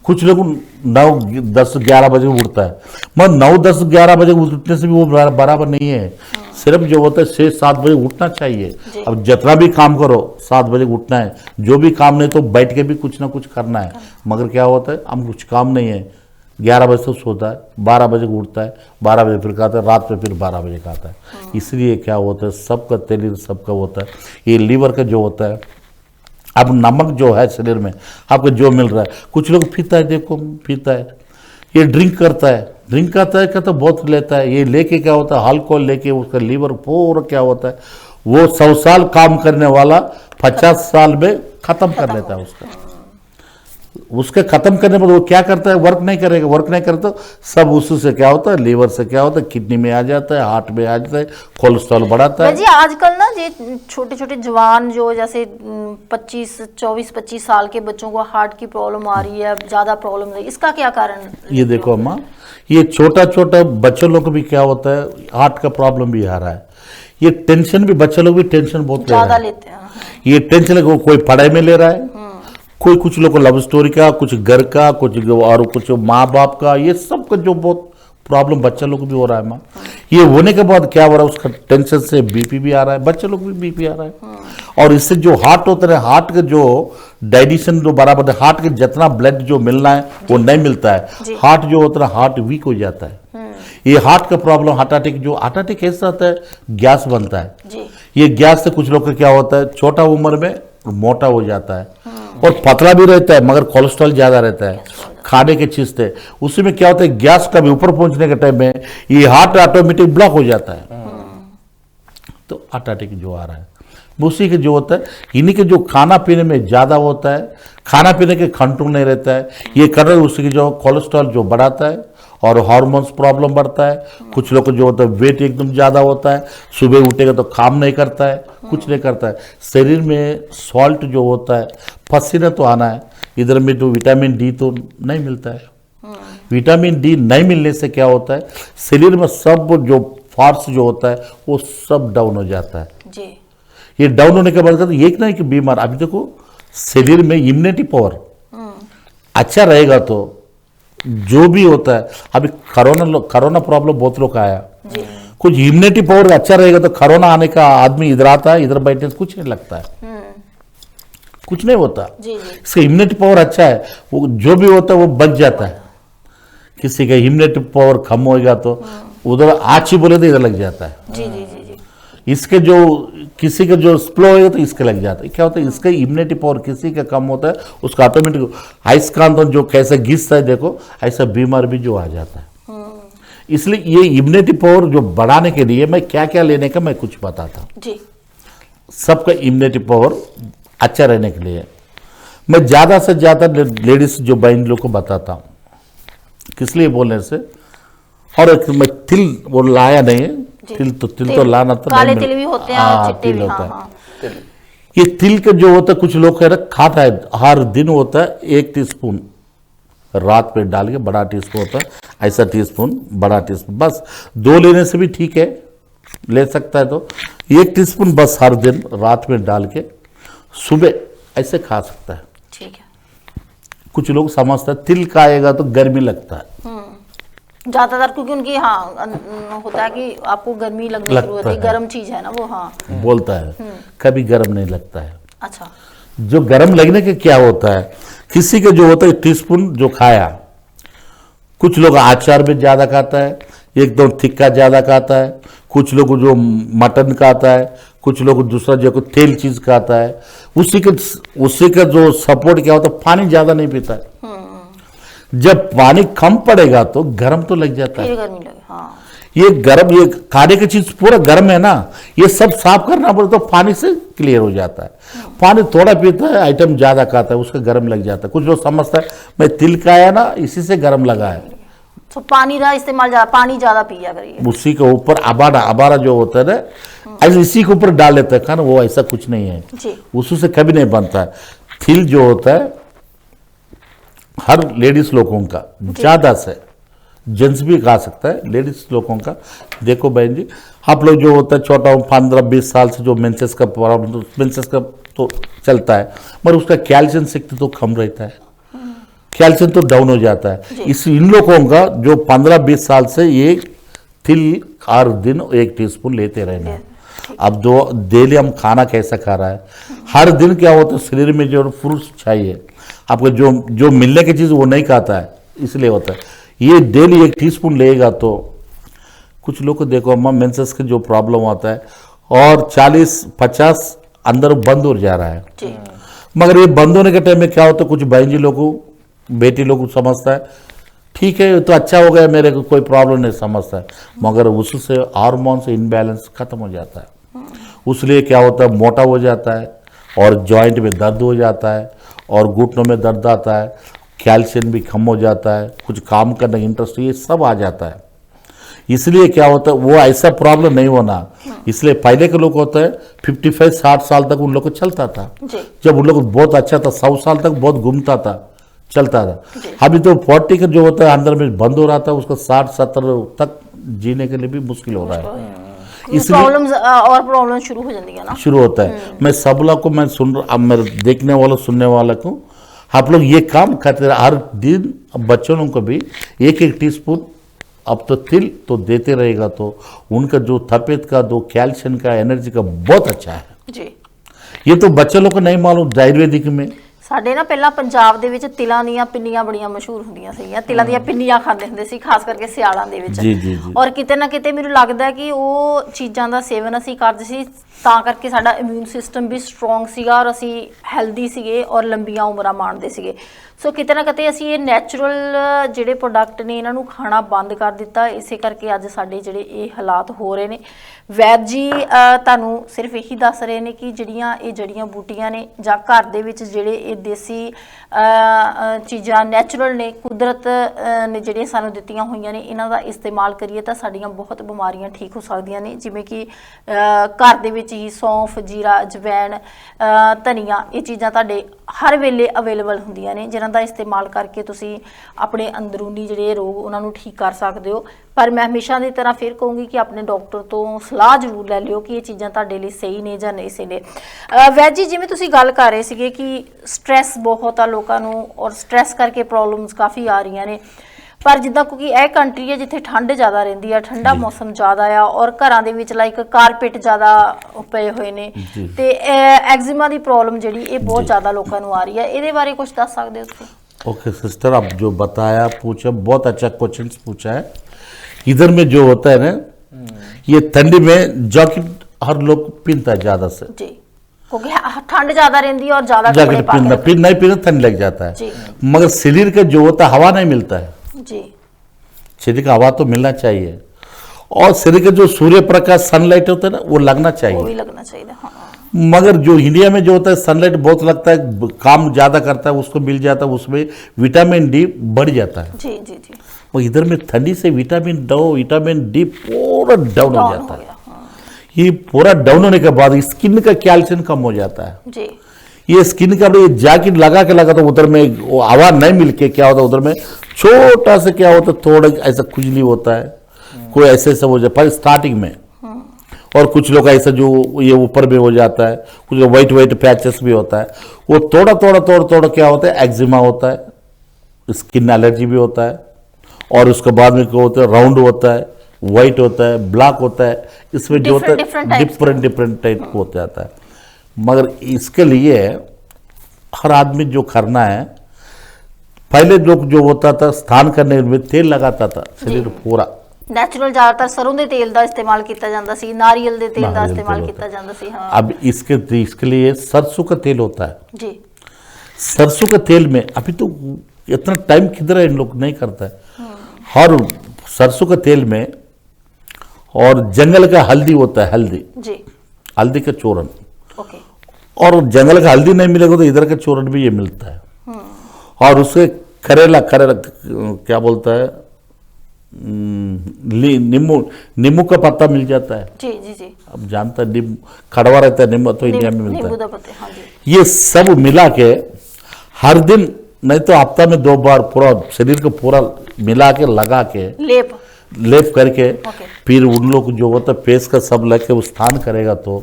कुछ लोग 9-10-11 बजे उठता है। मगर 9-10-11 बजे उठने से भी वो बराबर नहीं है। सिर्फ जो होता है 6-7 बजे उठना चाहिए। अब जितना भी काम करो 7 बजे उठना है, जो भी काम नहीं तो बैठ के भी कुछ ना कुछ करना है। मगर क्या होता है, हम कुछ काम नहीं है, 11 बजे तक सोता है, 12 बजे उठता है, 12 बजे फिर खाता है, रात में फिर 12 बजे खाता है। इसलिए क्या होता है, सबका तेल सबका होता है। ये लीवर का जो होता है, अब नमक जो है शरीर में आपको जो मिल रहा है, कुछ लोग पीता है, देखो पीता है, ये ड्रिंक करता है क्या तो बहुत लेता है। ये लेके क्या होता है, अल्कोहल लेके उसका लीवर पूरा क्या होता है, वो 100 साल काम करने वाला 50 साल में खत्म कर लेता है उसके खत्म करने पर वो क्या करता है, वर्क नहीं करेगा तो सब उससे क्या होता है, लीवर से क्या होता है, किडनी में आ जाता है, हार्ट में आ जाता है, कोलेस्ट्रॉल बढ़ाता है। जी आजकल ना ये छोटे जवान जो जैसे 24-25 साल के बच्चों को हार्ट की प्रॉब्लम आ रही है, ज्यादा प्रॉब्लम है, इसका क्या कारण? ये देखो अम्मा, ये छोटा बच्चों लोग को भी क्या होता है, हार्ट का प्रॉब्लम भी आ रहा है। ये टेंशन भी, बच्चे लोग भी टेंशन बहुत ज्यादा लेते हैं। ये टेंशन कोई पढ़ाई में ले रहा है, कोई कुछ लोग को लव स्टोरी का, कुछ घर का, कुछ माँ बाप का, ये सब का जो बहुत प्रॉब्लम बच्चा लोग भी हो रहा है माँ। ये होने के बाद क्या हो रहा है, उसका टेंशन से बीपी भी आ रहा है, बच्चे लोग भी बीपी आ रहा है। और इससे जो हार्ट होता है, हार्ट का जो डाइजेशन जो बराबर है, हार्ट के जितना ब्लड जो मिलना है वो नहीं मिलता है। हार्ट जो होता है, हार्ट वीक हो जाता है। ये हार्ट का प्रॉब्लम, हार्ट अटैक कैसा होता है, गैस बनता है। ये गैस से कुछ लोग का क्या होता है, छोटा उम्र में मोटा हो जाता है और पतला भी रहता है, मगर कोलेस्ट्रॉल ज्यादा रहता है खाने के चीज से। उसी में क्या होता है, गैस का भी ऊपर पहुंचने के टाइम में ये हार्ट ऑटोमेटिक ब्लॉक हो जाता है, तो हार्ट अटैक जो आ रहा है उसी के जो होता है। इन्हीं के जो खाना पीने में ज्यादा होता है, खाना पीने के कंट्रोल नहीं रहता है, ये कर रहे उसी की जो कोलेस्ट्रॉल जो बढ़ाता है और हार्मोन्स प्रॉब्लम बढ़ता है। कुछ लोग को जो होता है वेट एकदम ज़्यादा होता है, सुबह उठेगा तो काम नहीं करता है, कुछ नहीं करता है। शरीर में सॉल्ट जो होता है, पसीना तो आना है, इधर में तो विटामिन डी तो नहीं मिलता है। विटामिन डी नहीं मिलने से क्या होता है, शरीर में सब जो फार्स जो होता है वो सब डाउन हो जाता है जी। ये डाउन होने के बाद एक नहीं कि बीमार, अभी देखो शरीर में इम्यूनिटी पावर अच्छा रहेगा तो जो भी होता है, अभी कोरोना प्रॉब्लम बहुत लोग आया, कुछ इम्यूनिटी पावर अच्छा रहेगा तो कोरोना आने का आदमी इधर आता है, इधर बैठने से कुछ नहीं लगता है, कुछ नहीं होता। इसका इम्यूनिटी पावर अच्छा है, वो जो भी होता है वो बच जाता है। किसी का इम्यूनिटी पावर कम होगा तो उधर आछी बोले तो इधर लग जाता है। जी जी जी जी। इसके जो किसी का जो स्लो होगा तो इसके लग जाता है। क्या होता है, इसका इम्यूनिटी पावर किसी का कम होता है, उसका ऑटोमेटिक आइसकांत जो कैसे घिसता है, देखो ऐसा बीमार भी जो आ जाता है। इसलिए ये इम्यूनिटी पावर जो बढ़ाने के लिए मैं क्या क्या लेने का मैं कुछ बताता हूँ। सबका इम्यूनिटी पावर अच्छा रहने के लिए मैं ज्यादा से ज्यादा लेडीज जो बहन लोग को बताता हूँ, किस लिए बोलने से। और एक मैं तिल वो लाया नहीं है, तिल तो लाना तो काले तिल भी होते हैं, चिट्टे भी होता है। ये तिल का जो होता है कुछ लोग कह रहे खाता है, हर दिन होता है 1 टीस्पून रात में डाल के, बड़ा टीस्पून होता है ऐसा टीस्पून, बड़ा टीस्पून, बस 2 लेने से भी ठीक है, ले सकता है तो 1 टीस्पून बस हर दिन रात में डाल के सुबह ऐसे खा सकता है। ठीक है। कुछ लोग समझते हैं तिल खाएगा तो गर्मी लगता है, ज्यादातर क्योंकि उनकी होता है कि आपको गर्मी लगने शुरू होती है, गर्म चीज है ना वो, बोलता है, कभी गर्म नहीं लगता है। अच्छा। जो गर्म लगने के क्या होता है, किसी के जो होता है टीस्पून जो खाया, कुछ लोग अचार में ज्यादा खाता है, एकदम थिक्का ज़्यादा खाता है, कुछ लोग जो मटन खाता है, कुछ लोग दूसरा जो तेल चीज़ खाता है, उसी का जो सपोर्ट क्या होता है, पानी ज़्यादा नहीं पीता है। जब पानी कम पड़ेगा तो गर्म तो लग जाता है। फिर गर्मी लगे, हाँ। ये गर्म, ये खाने की चीज पूरा गर्म है ना, ये सब साफ करना पड़े तो पानी से क्लियर हो जाता है। पानी थोड़ा पीता है, आइटम ज्यादा खाता है, उसका गर्म लग जाता है। कुछ लोग समझता है मैं तिल का आया ना इसी से गर्म लगा है, तो पानी का इस्तेमाल पानी ज्यादा पिया करिए। उसी के ऊपर आबारा जो होता है ना, ऐसे इसी के ऊपर डाल लेते हैं खाना, वो ऐसा कुछ नहीं है जी। उसी से कभी नहीं बनता है। तिल जो होता है हर लेडीज लोगों का, ज्यादा से जेंट्स भी खा सकता है, लेडीज लोगों का। देखो बहन जी, आप लोग जो होता है छोटा 15-20 साल से जो मेंसेस का प्रॉब्लम, मेंसेस का तो चलता है, मगर उसका कैल्शियम शक्ति तो कम रहता है, कैल्शियम तो डाउन हो जाता है। इस इन लोगों का जो 15-20 साल से ये तिल हर दिन 1 टीस्पून लेते रहना है। अब दो डेली हम खाना कैसा खा रहा है, हर दिन क्या होता है शरीर में जो फ्रूट्स चाहिए आपको, जो मिलने की चीज़ वो नहीं खाता है, इसलिए होता है। ये डेली 1 टीस्पून लेगा तो कुछ लोग को देखो अम्मा, मेंसेस का जो प्रॉब्लम होता है और 40-50 अंदर बंद हो जा रहा है, मगर ये बंद होने के टाइम में क्या होता है, कुछ बहन जी लोगों, बेटी लोग समझता है ठीक है तो अच्छा हो गया, मेरे को कोई प्रॉब्लम नहीं समझता है, मगर उससे हार्मोन से इनबैलेंस खत्म हो जाता है। उसलिए क्या होता है, मोटा हो जाता है और जॉइंट में दर्द हो जाता है और घुटनों में दर्द आता है, कैल्शियम भी कम हो जाता है, कुछ काम करने का इंटरेस्ट ये सब आ जाता है। इसलिए क्या होता है, वो ऐसा प्रॉब्लम नहीं होना। इसलिए पहले के लोग होता है 55-60 साल तक उन लोग को चलता था, जब उन लोग बहुत अच्छा था, 100 साल तक बहुत घूमता था, चलता था। अभी तो 40 का जो होता है अंदर में बंद हो रहा था, उसका 60-70 तक जीने के लिए भी मुश्किल हो रहा है। प्रॉब्लम शुरू हो जाती है ना, शुरू होता है। मैं सब लोग को मैं सुन रहा, अब मेरे देखने वाला सुनने वाला को, आप लोग ये काम करते रहे हर दिन, बच्चों को भी 1-1 टीस्पून अब तो तिल तो देते रहेगा तो उनका जो तबीयत का, जो कैल्शियम का, एनर्जी का बहुत अच्छा है जी। ये तो बच्चे लोग को नहीं मालूम। आयुर्वेदिक में ਸਾਡੇ ਨਾ ਪਹਿਲਾਂ ਪੰਜਾਬ ਦੇ ਵਿੱਚ ਤਿਲਾਂ ਦੀਆਂ ਪਿੰਨੀਆਂ ਬੜੀਆਂ ਮਸ਼ਹੂਰ ਹੁੰਦੀਆਂ ਸੀਗੀਆਂ, ਤਿਲਾਂ ਦੀਆਂ ਪਿੰਨੀਆਂ ਖਾਂਦੇ ਹੁੰਦੇ ਸੀ ਖਾਸ ਕਰਕੇ ਸਿਆਲਾਂ ਦੇ ਵਿੱਚ। ਜੀ ਜੀ ਜੀ। ਔਰ ਕਿਤੇ ਨਾ ਕਿਤੇ ਮੈਨੂੰ ਲੱਗਦਾ ਕਿ ਉਹ ਚੀਜ਼ਾਂ ਦਾ ਸੇਵਨ ਅਸੀਂ ਕਰਦੇ ਸੀ, ਤਾਂ ਕਰਕੇ ਸਾਡਾ ਇਮਿਊਨ ਸਿਸਟਮ ਵੀ ਸਟਰੋਂਗ ਸੀਗਾ ਔਰ ਅਸੀਂ ਹੈਲਦੀ ਸੀਗੇ ਔਰ ਲੰਬੀਆਂ ਉਮਰਾਂ ਮਾਣਦੇ ਸੀਗੇ। ਸੋ ਕਿਤੇ ਨਾ ਕਿਤੇ ਅਸੀਂ ਇਹ ਨੈਚੁਰਲ ਜਿਹੜੇ ਪ੍ਰੋਡਕਟ ਨੇ ਇਹਨਾਂ ਨੂੰ ਖਾਣਾ ਬੰਦ ਕਰ ਦਿੱਤਾ, ਇਸੇ ਕਰਕੇ ਅੱਜ ਸਾਡੇ ਜਿਹੜੇ ਇਹ ਹਾਲਾਤ ਹੋ ਰਹੇ ਨੇ। ਵੈਦ ਜੀ ਤੁਹਾਨੂੰ ਸਿਰਫ ਇਹੀ ਦੱਸ ਰਹੇ ਨੇ ਕਿ ਜਿਹੜੀਆਂ ਇਹ ਜੜੀਆਂ ਬੂਟੀਆਂ ਨੇ ਜਾਂ ਘਰ ਦੇ ਵਿੱਚ ਜਿਹੜੇ ਇਹ ਦੇਸੀ ਚੀਜ਼ਾਂ ਨੈਚੁਰਲ ਨੇ, ਕੁਦਰਤ ਨੇ ਜਿਹੜੀਆਂ ਸਾਨੂੰ ਦਿੱਤੀਆਂ ਹੋਈਆਂ ਨੇ, ਇਹਨਾਂ ਦਾ ਇਸਤੇਮਾਲ ਕਰੀਏ ਤਾਂ ਸਾਡੀਆਂ ਬਹੁਤ ਬਿਮਾਰੀਆਂ ਠੀਕ ਹੋ ਸਕਦੀਆਂ ਨੇ। ਜਿਵੇਂ ਕਿ ਘਰ ਦੇ ਵਿੱਚ ਹੀ ਸੌਂਫ, ਜੀਰਾ, ਅਜਵੈਣ, ਧਨੀਆ, ਇਹ ਚੀਜ਼ਾਂ ਤੁਹਾਡੇ ਹਰ ਵੇਲੇ ਅਵੇਲੇਬਲ ਹੁੰਦੀਆਂ ਨੇ, ਜਿਨ੍ਹਾਂ ਦਾ ਇਸਤੇਮਾਲ ਕਰਕੇ ਤੁਸੀਂ ਆਪਣੇ ਅੰਦਰੂਨੀ ਜਿਹੜੇ ਰੋਗ ਉਹਨਾਂ ਨੂੰ ਠੀਕ ਕਰ ਸਕਦੇ ਹੋ। ਪਰ ਮੈਂ ਹਮੇਸ਼ਾ ਦੀ ਤਰ੍ਹਾਂ ਫਿਰ ਕਹੂੰਗੀ ਕਿ ਆਪਣੇ ਡਾਕਟਰ ਤੋਂ ਸਲਾਹ ਜ਼ਰੂਰ ਲੈ ਲਿਓ ਕਿ ਇਹ ਚੀਜ਼ਾਂ ਤੁਹਾਡੇ ਲਈ ਸਹੀ ਨੇ ਜਾਂ ਨਹੀਂ ਸਹੀ ਨੇ। ਵੈਦ ਜੀ, ਜਿਵੇਂ ਤੁਸੀਂ ਗੱਲ ਕਰ ਰਹੇ ਸੀਗੇ ਕਿ ਸਟ੍ਰੈਸ ਬਹੁਤ ਆ ਲੋਕਾਂ ਨੂੰ ਔਰ ਸਟ੍ਰੈਸ ਕਰਕੇ ਪ੍ਰੋਬਲਮਸ ਕਾਫੀ ਆ ਰਹੀਆਂ ਨੇ, ਪਰ ਜਿੱਦਾਂ ਕਿਉਂਕਿ ਇਹ ਕੰਟਰੀ ਹੈ ਜਿੱਥੇ ਠੰਡ ਜ਼ਿਆਦਾ ਰਹਿੰਦੀ ਆ, ਠੰਡਾ ਮੌਸਮ ਜ਼ਿਆਦਾ ਆ ਔਰ ਘਰਾਂ ਦੇ ਵਿੱਚ ਲਾਈਕ ਕਾਰਪੇਟ ਜ਼ਿਆਦਾ ਪਏ ਹੋਏ ਨੇ ਤੇ ਐਗਜ਼ੀਮਾ ਦੀ ਪ੍ਰੋਬਲਮ ਜਿਹੜੀ ਇਹ ਬਹੁਤ ਜ਼ਿਆਦਾ ਲੋਕਾਂ ਨੂੰ ਆ ਰਹੀ ਹੈ, ਇਹਦੇ ਬਾਰੇ ਕੁਝ ਦੱਸ ਸਕਦੇ ਹੋ ਤੁਸੀਂ? ओके सिस्टर, आप जो बताया पूछा बहुत अच्छा क्वेश्चन पूछा है। इधर में जो होता है ना, ये ठंडी में जैकेट हर लोग पहनता है ज्यादा से जी, क्योंकि ठंड ज्यादा रहती है और ज्यादा जैकेट पहनना, फिर नहीं पहनना ठंड लग जाता है। मगर शरीर का जो होता है हवा नहीं मिलता है जी, शरीर का हवा तो मिलना चाहिए और शरीर का जो सूर्य प्रकाश सनलाइट होता है ना वो लगना चाहिए, वो भी लगना चाहिए। हाँ। मगर जो इंडिया में जो होता है सनलाइट बहुत लगता है, काम ज़्यादा करता है, उसको मिल जाता है, उसमें विटामिन डी बढ़ जाता है। जी जी जी। और इधर में ठंडी से विटामिन डी पूरा डाउन हो जाता है। हाँ। ये पूरा डाउन होने के बाद स्किन का कैल्शियम कम हो जाता है जी। ये स्किन का ये जैकेट लगा के लगा तो उधर में हवा नहीं मिल के क्या होता है, उधर में छोटा सा क्या होता है, थोड़ा ऐसा खुजली होता है, कोई ऐसे ऐसा हो जाता है स्टार्टिंग में, और कुछ लोग ऐसा जो ये ऊपर में हो जाता है, कुछ वाइट वाइट पैचेस भी होता है, वो थोड़ा थोड़ा क्या होता है एक्जिमा होता है, स्किन एलर्जी भी होता है, और उसके बाद में क्या होता है राउंड होता है, वाइट होता है, ब्लैक होता है, इसमें जो होता है डिफरेंट टाइप को होता जाता है। मगर इसके लिए हर आदमी जो करना है, पहले लोग जो होता था स्नान करने में तेल लगाता था शरीर पूरा ਨੈਚੁਰਲ ਜ਼ਿਆਦਾਤਰ ਸਰੋਂ ਦੇ ਤੇਲ ਦਾ ਇਸਤੇਮਾਲ ਕੀਤਾ ਜਾਂਦਾ ਸੀ, ਨਾਰੀਅਲ ਦੇ ਤੇਲ ਦਾ नारियल इस्तेमाल तेल ਕੀਤਾ होता है। ਜਾਂਦਾ ਸੀ। हाँ अब इसके लिए सरसों का तेल होता है। जी सरसों के तेल में अभी तो इतना टाइम किधर है, इन लोग नहीं करता है। और सरसों के तेल में और जंगल का हल्दी होता है, जी हल्दी का चूरन, ओके और जंगल का हल्दी नहीं मिलेगा तो इधर का चूरन भी ये मिलता है। और उसके करेला करेला क्या बोलता है, नींबू का पत्ता मिल जाता है। जी जी जी अब जानता है नींबू कड़वा रहता है, नींबू तो इंडिया में मिलता नींबू है। दा पत्ते, हाँ जी ये सब मिला के हर दिन नहीं तो हफ्ता में 2 बार पूरा शरीर को पूरा मिला के लगा के लेप करके ओके। फिर उन लोग जो होता है फेस का सब लगे वो स्नान करेगा तो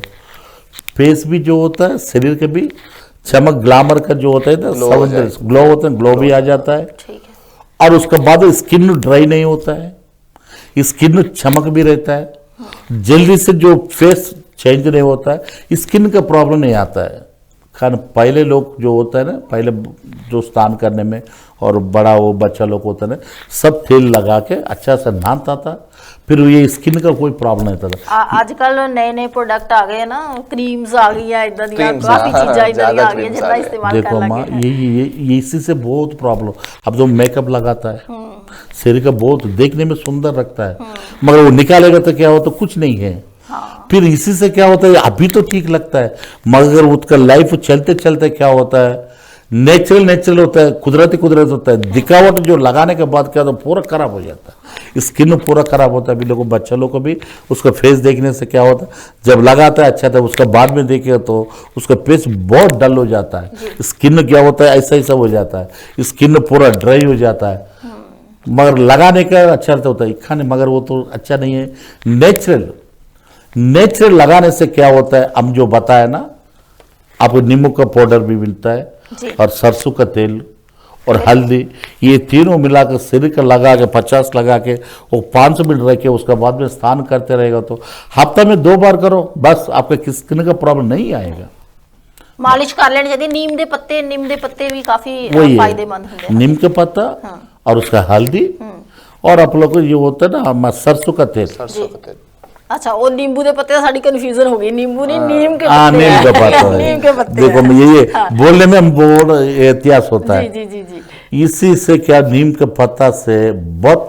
फेस भी जो होता है शरीर के भी चमक ग्लैमर का जो होता है ना Glow हो जाएगा। ग्लो होता है, ग्लो भी आ जाता है। ठीक है। और उसके बाद स्किन ड्राई नहीं होता है, स्किन चमक भी रहता है, जल्दी से जो फेस चेंज नहीं होता है, स्किन का प्रॉब्लम नहीं आता है। खान पहले लोग जो होता है ना, पहले जो स्नान करने में और बड़ा वो बच्चा लोग होता है ना, सब तेल लगा के अच्छा से नहाता था, फिर ये स्किन का कोई प्रॉब्लम नहीं था। आजकल नए नए प्रोडक्ट आ गए ना, क्रीम्स आ गई है, इधर दी Creams, काफी हाँ, चीजें इधर ज्यादा आ गई हैं creams जितना आ गए। इस्तेमाल देखो कर माँ, लगे हैं। ये इसी से बहुत प्रॉब्लम। अब जो मेकअप लगाता है शरीर का बहुत देखने में सुंदर रखता है, मगर वो निकालेगा तो क्या होता, कुछ नहीं है। फिर इसी से क्या होता है, अभी तो ठीक लगता है मगर उसका लाइफ चलते चलते क्या होता है, नेचुरल होता है, कुदरती होता है, दिखावट जो लगाने के बाद क्या होता है पूरा खराब हो जाता है, स्किन पूरा खराब होता है। अभी लोगों बच्चा लोग को भी उसका फेस देखने से क्या होता है, जब लगाता है अच्छा था, उसका बाद में देखे तो उसका फेस बहुत डल हो जाता है, स्किन क्या होता है ऐसा हो जाता है, स्किन पूरा ड्राई हो जाता है। मगर लगाने का अच्छा होता है, खाने मगर वो तो अच्छा नहीं है। नेचुरल लगाने से क्या होता है, हम जो बताया ना, आपको नींबू का पाउडर भी मिलता जी। है और सरसों का तेल और हल्दी, ये तीनों मिलाकर शरीर का लगा के 50 लगा के वो 5 मिनट रख के उसके बाद में स्नान करते रहेगा तो हफ्ता में 2 बार करो, बस आपका स्किन का प्रॉब्लम नहीं आएगा। मालिश कर लेनी चाहिए। नीम दे पत्ते भी काफी वही फायदेमंद है, होते हैं। नीम का पत्ता और उसका हल्दी और आप लोग को ये होता है ना सरसों का तेल। सरसों का तेल। अच्छा, वो नींबू दे पत्ते साड़ी कंफ्यूजन हो गई, नींबू नहीं नीम के हाँ, पत्ते नीम हैं। का पत्ता नीम के पत्ते देखो हैं। ये हाँ। बोलने में हम बहुत इतिहास होता जी है। जी जी जी इसी से क्या नीम के पत्ता से बहुत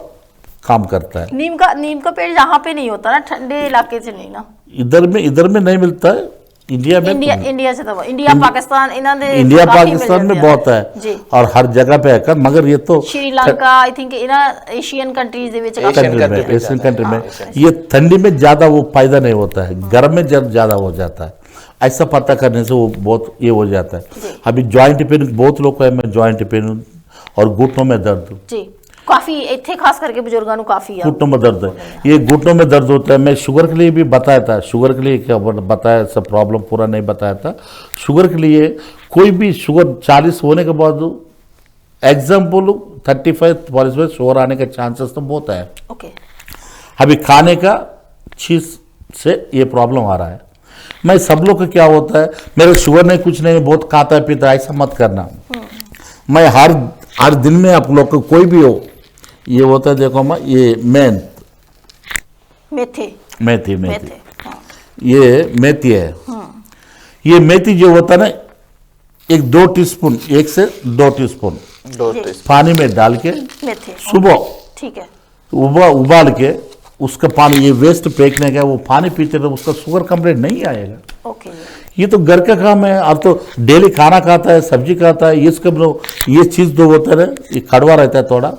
काम करता है। नीम का पेड़ यहाँ पे नहीं होता ना, ठंडे इलाके से नहीं ना, इधर में नहीं मिलता है, इंडिया में इंडिया से तो इंडिया पाकिस्तान इन्हों दे इंडिया काफी मिल पाकिस्तान में जाते बहुत हैं। है जी और हर जगह पे है, मगर ये तो Sri Lanka I think in Asian countries they which काफी Asian कंट्री में, country में एशियन ज्यादा कंट्री में हाँ, ये ठंडी में ज्यादा वो फायदा नहीं होता है, गर्म में जब ज्यादा हो जाता है। ऐसा पता करने से वो बहुत ये हो जाता है। अभी ज्वाइंट पेन बहुत लोग को है, मैं ज्वाइंट पेन और घुटनों में दर्द, जी काफी इत्थे खास करके बुजुर्गों को काफी है। घुटनों में दर्द है, ये घुटनों में दर्द होता है। मैं शुगर के लिए भी बताया था, शुगर के लिए क्या बताया, सब प्रॉब्लम पूरा नहीं बताया था। शुगर के लिए कोई भी शुगर 40 होने के बाद एग्जाम्पल 35-45 शुगर आने के चांसेस तो बहुत है। ओके अभी खाने का चीज से ये प्रॉब्लम आ रहा है। मैं सब लोग का क्या होता है, मेरे शुगर नहीं कुछ नहीं, बहुत खाता है पीता है, ऐसा मत करना। मैं हर दिन में आप लोग को कोई भी हो, ये होता है देखो मैं ये मेथे मेथी हाँ। ये मेथी है। ये मेथी जो होता है ना, 1-2 टीस्पून, 1 से 2 टीस्पून 2 टीस्पून पानी में डाल के मेथे सुबह ठीक है। उबाल के उसका पानी, ये वेस्ट फेंकने का, वो पानी पीते तो उसका शुगर कंप्लेंट नहीं आएगा। ओके ये तो घर का काम है। अब तो डेली खाना खाता है, सब्जी खाता है, ये चीज़ जो होता है ना, ये कड़वा रहता है थोड़ा,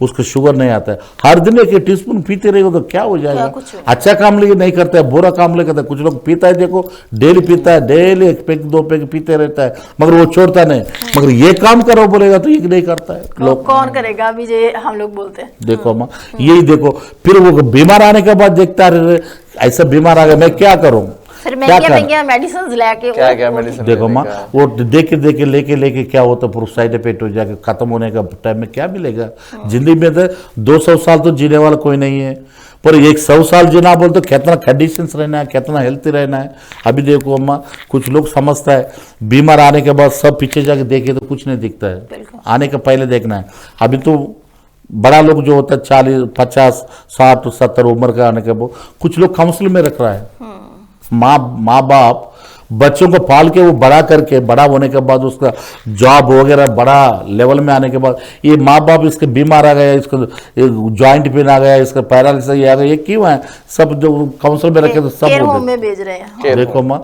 उसको शुगर नहीं आता है। हर दिन 1 टीस्पून पीते रहेगा तो क्या हो जाएगा। कुछ हो। अच्छा काम लेके नहीं करता है, बुरा काम लेके करता है। कुछ लोग पीता है, देखो डेली पीता है, डेली 1 पैक 2 पैक पीते रहता है, मगर वो छोड़ता नहीं। मगर ये काम करो बोलेगा तो ये नहीं करता है। लोग कौन करेगा अभी जे हम लोग बोलते हैं। देखो माँ, यही देखो, फिर वो बीमार आने के बाद देखता है ऐसा बीमार आ गया, मैं क्या करूँ, फिर क्या महंगी मेडिसिन लेके क्या मेडिसिन देखो माँ, वो देखे लेके क्या होता है, पूरा साइड इफेक्ट हो जाके खत्म होने का टाइम में क्या मिलेगा। जिंदगी में तो 200 साल तो जीने वाला कोई नहीं है, पर 100 साल जीना बोल तो कितना कंडीशंस रहना है, कितना हेल्थी रहना है। अभी देखो अम्मा, कुछ लोग समझता है बीमार आने के बाद सब पीछे जाके देखे तो कुछ नहीं दिखता है, बिल्कुल। आने का पहले देखना है। अभी तो बड़ा लोग जो होता है 40 50 60 70 उम्र का आने के बाद कुछ लोग काउंसिल में रख रहा है। माँ बाप बच्चों को पाल के वो बड़ा करके बड़ा होने के बाद उसका जॉब वगैरह बड़ा लेवल में आने के बाद ये माँ बाप इसके बीमार आ गया, इसका जॉइंट पेन आ गया, इसका पैरालिसिस आ गया, ये क्यों है? सब जो काउंसिल में रखे तो सब केयर होम में भेज रहे हैं। देखो माँ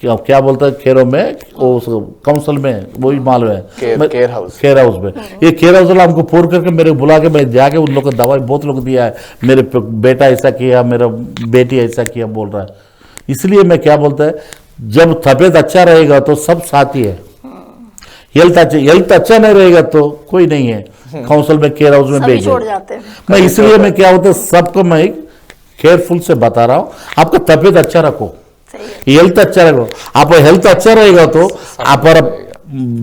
क्या बोलता है केयर होम में, वो काउंसिल में वही मालूम है केयर हाउस में। ये केयर हाउस वाला हमको फोन करके मेरे बुला के मैं जाके उन लोग को दवाई बहुत लोग दिया है, मेरे बेटा ऐसा किया, मेरा बेटी ऐसा किया बोल रहा है। इसलिए मैं क्या बोलता है, जब तबीयत अच्छा रहेगा तो सब साथी है। हेल्थ अच्छा नहीं रहेगा तो कोई नहीं है। काउंसिल में केयर हाउस में भेज जाते हैं। मैं इसलिए मैं क्या होता है सबको मैं केयरफुल से बता रहा हूँ, आपका तबीयत अच्छा रखो, हेल्थ अच्छा रखो। आप हेल्थ अच्छा रहेगा तो आप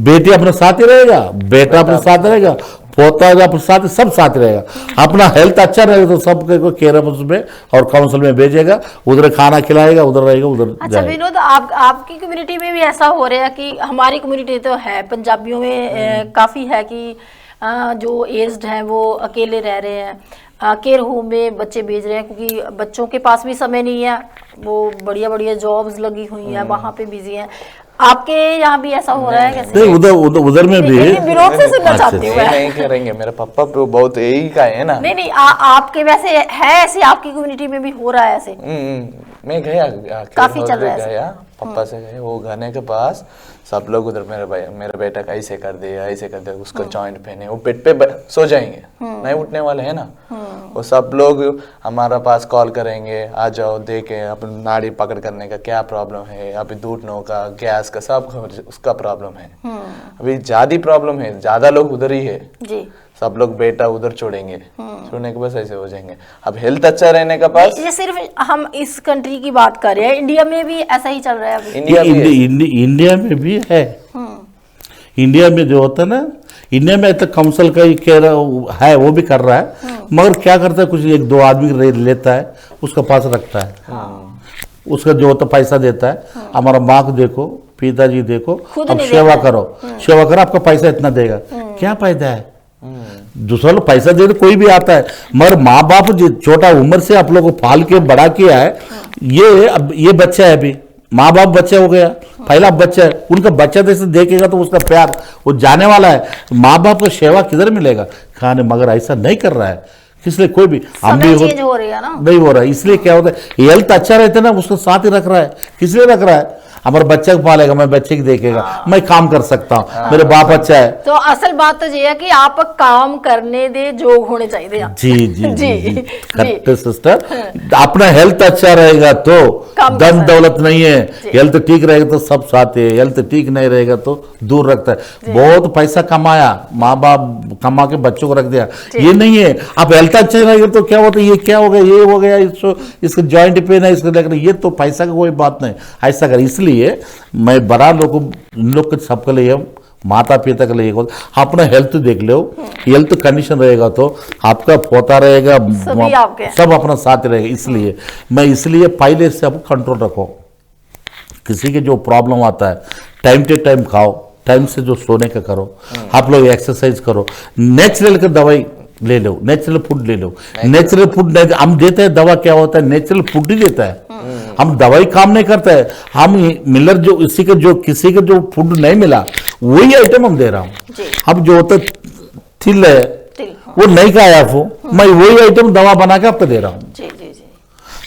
बेटी अपने साथ ही रहेगा, बेटा अपने साथ रहेगा, पोता अपने साथ, सब साथ रहेगा। अपना हेल्थ अच्छा रहेगा तो सबको केयर हाउस में और काउंसिल में भेजेगा, उधर खाना खिलाएगा, उधर रहेगा, उधर अच्छा विनोद, आपकी कम्युनिटी में भी ऐसा हो रहा है कि हमारी कम्युनिटी तो है पंजाबियों में काफ़ी है कि जो एज्ड हैं वो अकेले रह रहे हैं, केयर होम में बच्चे भेज रहे हैं क्योंकि बच्चों के पास भी समय नहीं है, वो बढ़िया बढ़िया जॉब्स लगी हुई हैं, वहाँ पे बिजी हैं। आपके यहाँ भी ऐसा हो रहा है कैसे? नहीं, उधर में भी विरोध से सुनना चाहती हूँ। नहीं करेंगे, मेरा पापा तो बहुत यही का है ना। नहीं आपके वैसे है ऐसे, आपकी कम्युनिटी में भी हो रहा है ऐसे? मैं गया काफी चल रहा है गया, पापा से गए, वो घने के पास सब लोग उधर मेरा बेटा का ऐसे कर दिया, उसको जॉइंट पेन है, वो बेड पे सो जाएंगे, नहीं उठने वाले है ना। वो सब लोग हमारा पास कॉल करेंगे, आ जाओ देखे अपनी नाड़ी पकड़ करने का क्या प्रॉब्लम है, अभी दूधनों का, गैस का, सब उसका प्रॉब्लम है। अभी ज्यादा प्रॉब्लम है, ज्यादा लोग उधर ही है जी। सब लोग बेटा उधर छोड़ेंगे, छोड़ने के बस ऐसे हो जाएंगे। अब हेल्थ अच्छा रहने का पास, ये सिर्फ हम इस कंट्री की बात कर रहे हैं, इंडिया में भी ऐसा ही चल रहा है अभी। इंडिया में भी है। इंडिया में जो होता है ना, इंडिया में तो काउंसिल का ही केयर है, वो भी कर रहा है, मगर क्या करता है कुछ एक दो आदमी लेता है, उसका पास रखता है, उसका जो होता पैसा देता है। हमारा माँ को देखो, पिताजी देखो, अब सेवा करो, आपका पैसा इतना देगा, क्या फायदा है? दूसरा लोग पैसा दे तो कोई भी आता है, मगर माँ बाप जो छोटा उम्र से आप लोग को पाल के बड़ा किया है, ये बच्चा है, अभी माँ बाप बच्चा हो गया, पहला बच्चा है, उनका बच्चा जैसे देखेगा तो उसका प्यार वो जाने वाला है। माँ बाप को सेवा किधर मिलेगा खाने, मगर ऐसा नहीं कर रहा है, इसलिए कोई भी हम भी हो रही है ना, नहीं हो रहा है। इसलिए क्या होता है, हेल्थ अच्छा रहता है ना, उसको साथ ही रख रहा है। किस लिए रख रहा है? हमारे बच्चे को पालेगा, मैं बच्चे की देखेगा, मैं काम कर सकता हूँ, मेरे बाप अच्छा है। तो असल बात तो ये है कि आप काम करने दे जोग होने चाहिए। जी करते सिस्टर, अपना हेल्थ अच्छा रहेगा तो धन दौलत नहीं है, हेल्थ ठीक रहेगा तो सब साथ है, हेल्थ ठीक नहीं रहेगा तो दूर रखता है। बहुत पैसा कमाया, माँ बाप कमा के बच्चों को रख दिया, ये नहीं है। आप हेल्थ अच्छा रहेगा तो क्या होता है, ये क्या हो गया, ये हो गया, इसका जॉइंट पेन है, इसको लेकर, ये तो पैसा का कोई बात नहीं, ऐसा कर। इसलिए मैं बड़ा लोग सबके लिए, माता पिता के लिए अपना हेल्थ देख लो, हेल्थ कंडीशन रहेगा तो आपका पोता रहेगा, सब अपना साथ रहेगा। इसलिए मैं पहले से आप कंट्रोल रखो। किसी के जो प्रॉब्लम आता है, टाइम टू टाइम खाओ, टाइम से जो सोने का करो, आप लोग एक्सरसाइज करो, नेचुरल का दवाई ले लो, नेचुरल फूड ले लो। नेचुरल फूड हम देते हैं, दवा क्या होता है, नेचुरल फूड ही देता है। हम दवाई काम नहीं करता है, हम मिलर जो किसी का जो फूड नहीं मिला वही आइटम हम दे रहा हूँ। अब जो होता तिल है, वो नहीं खाया आपको, मैं वही आइटम दवा बना के आपको दे रहा हूँ।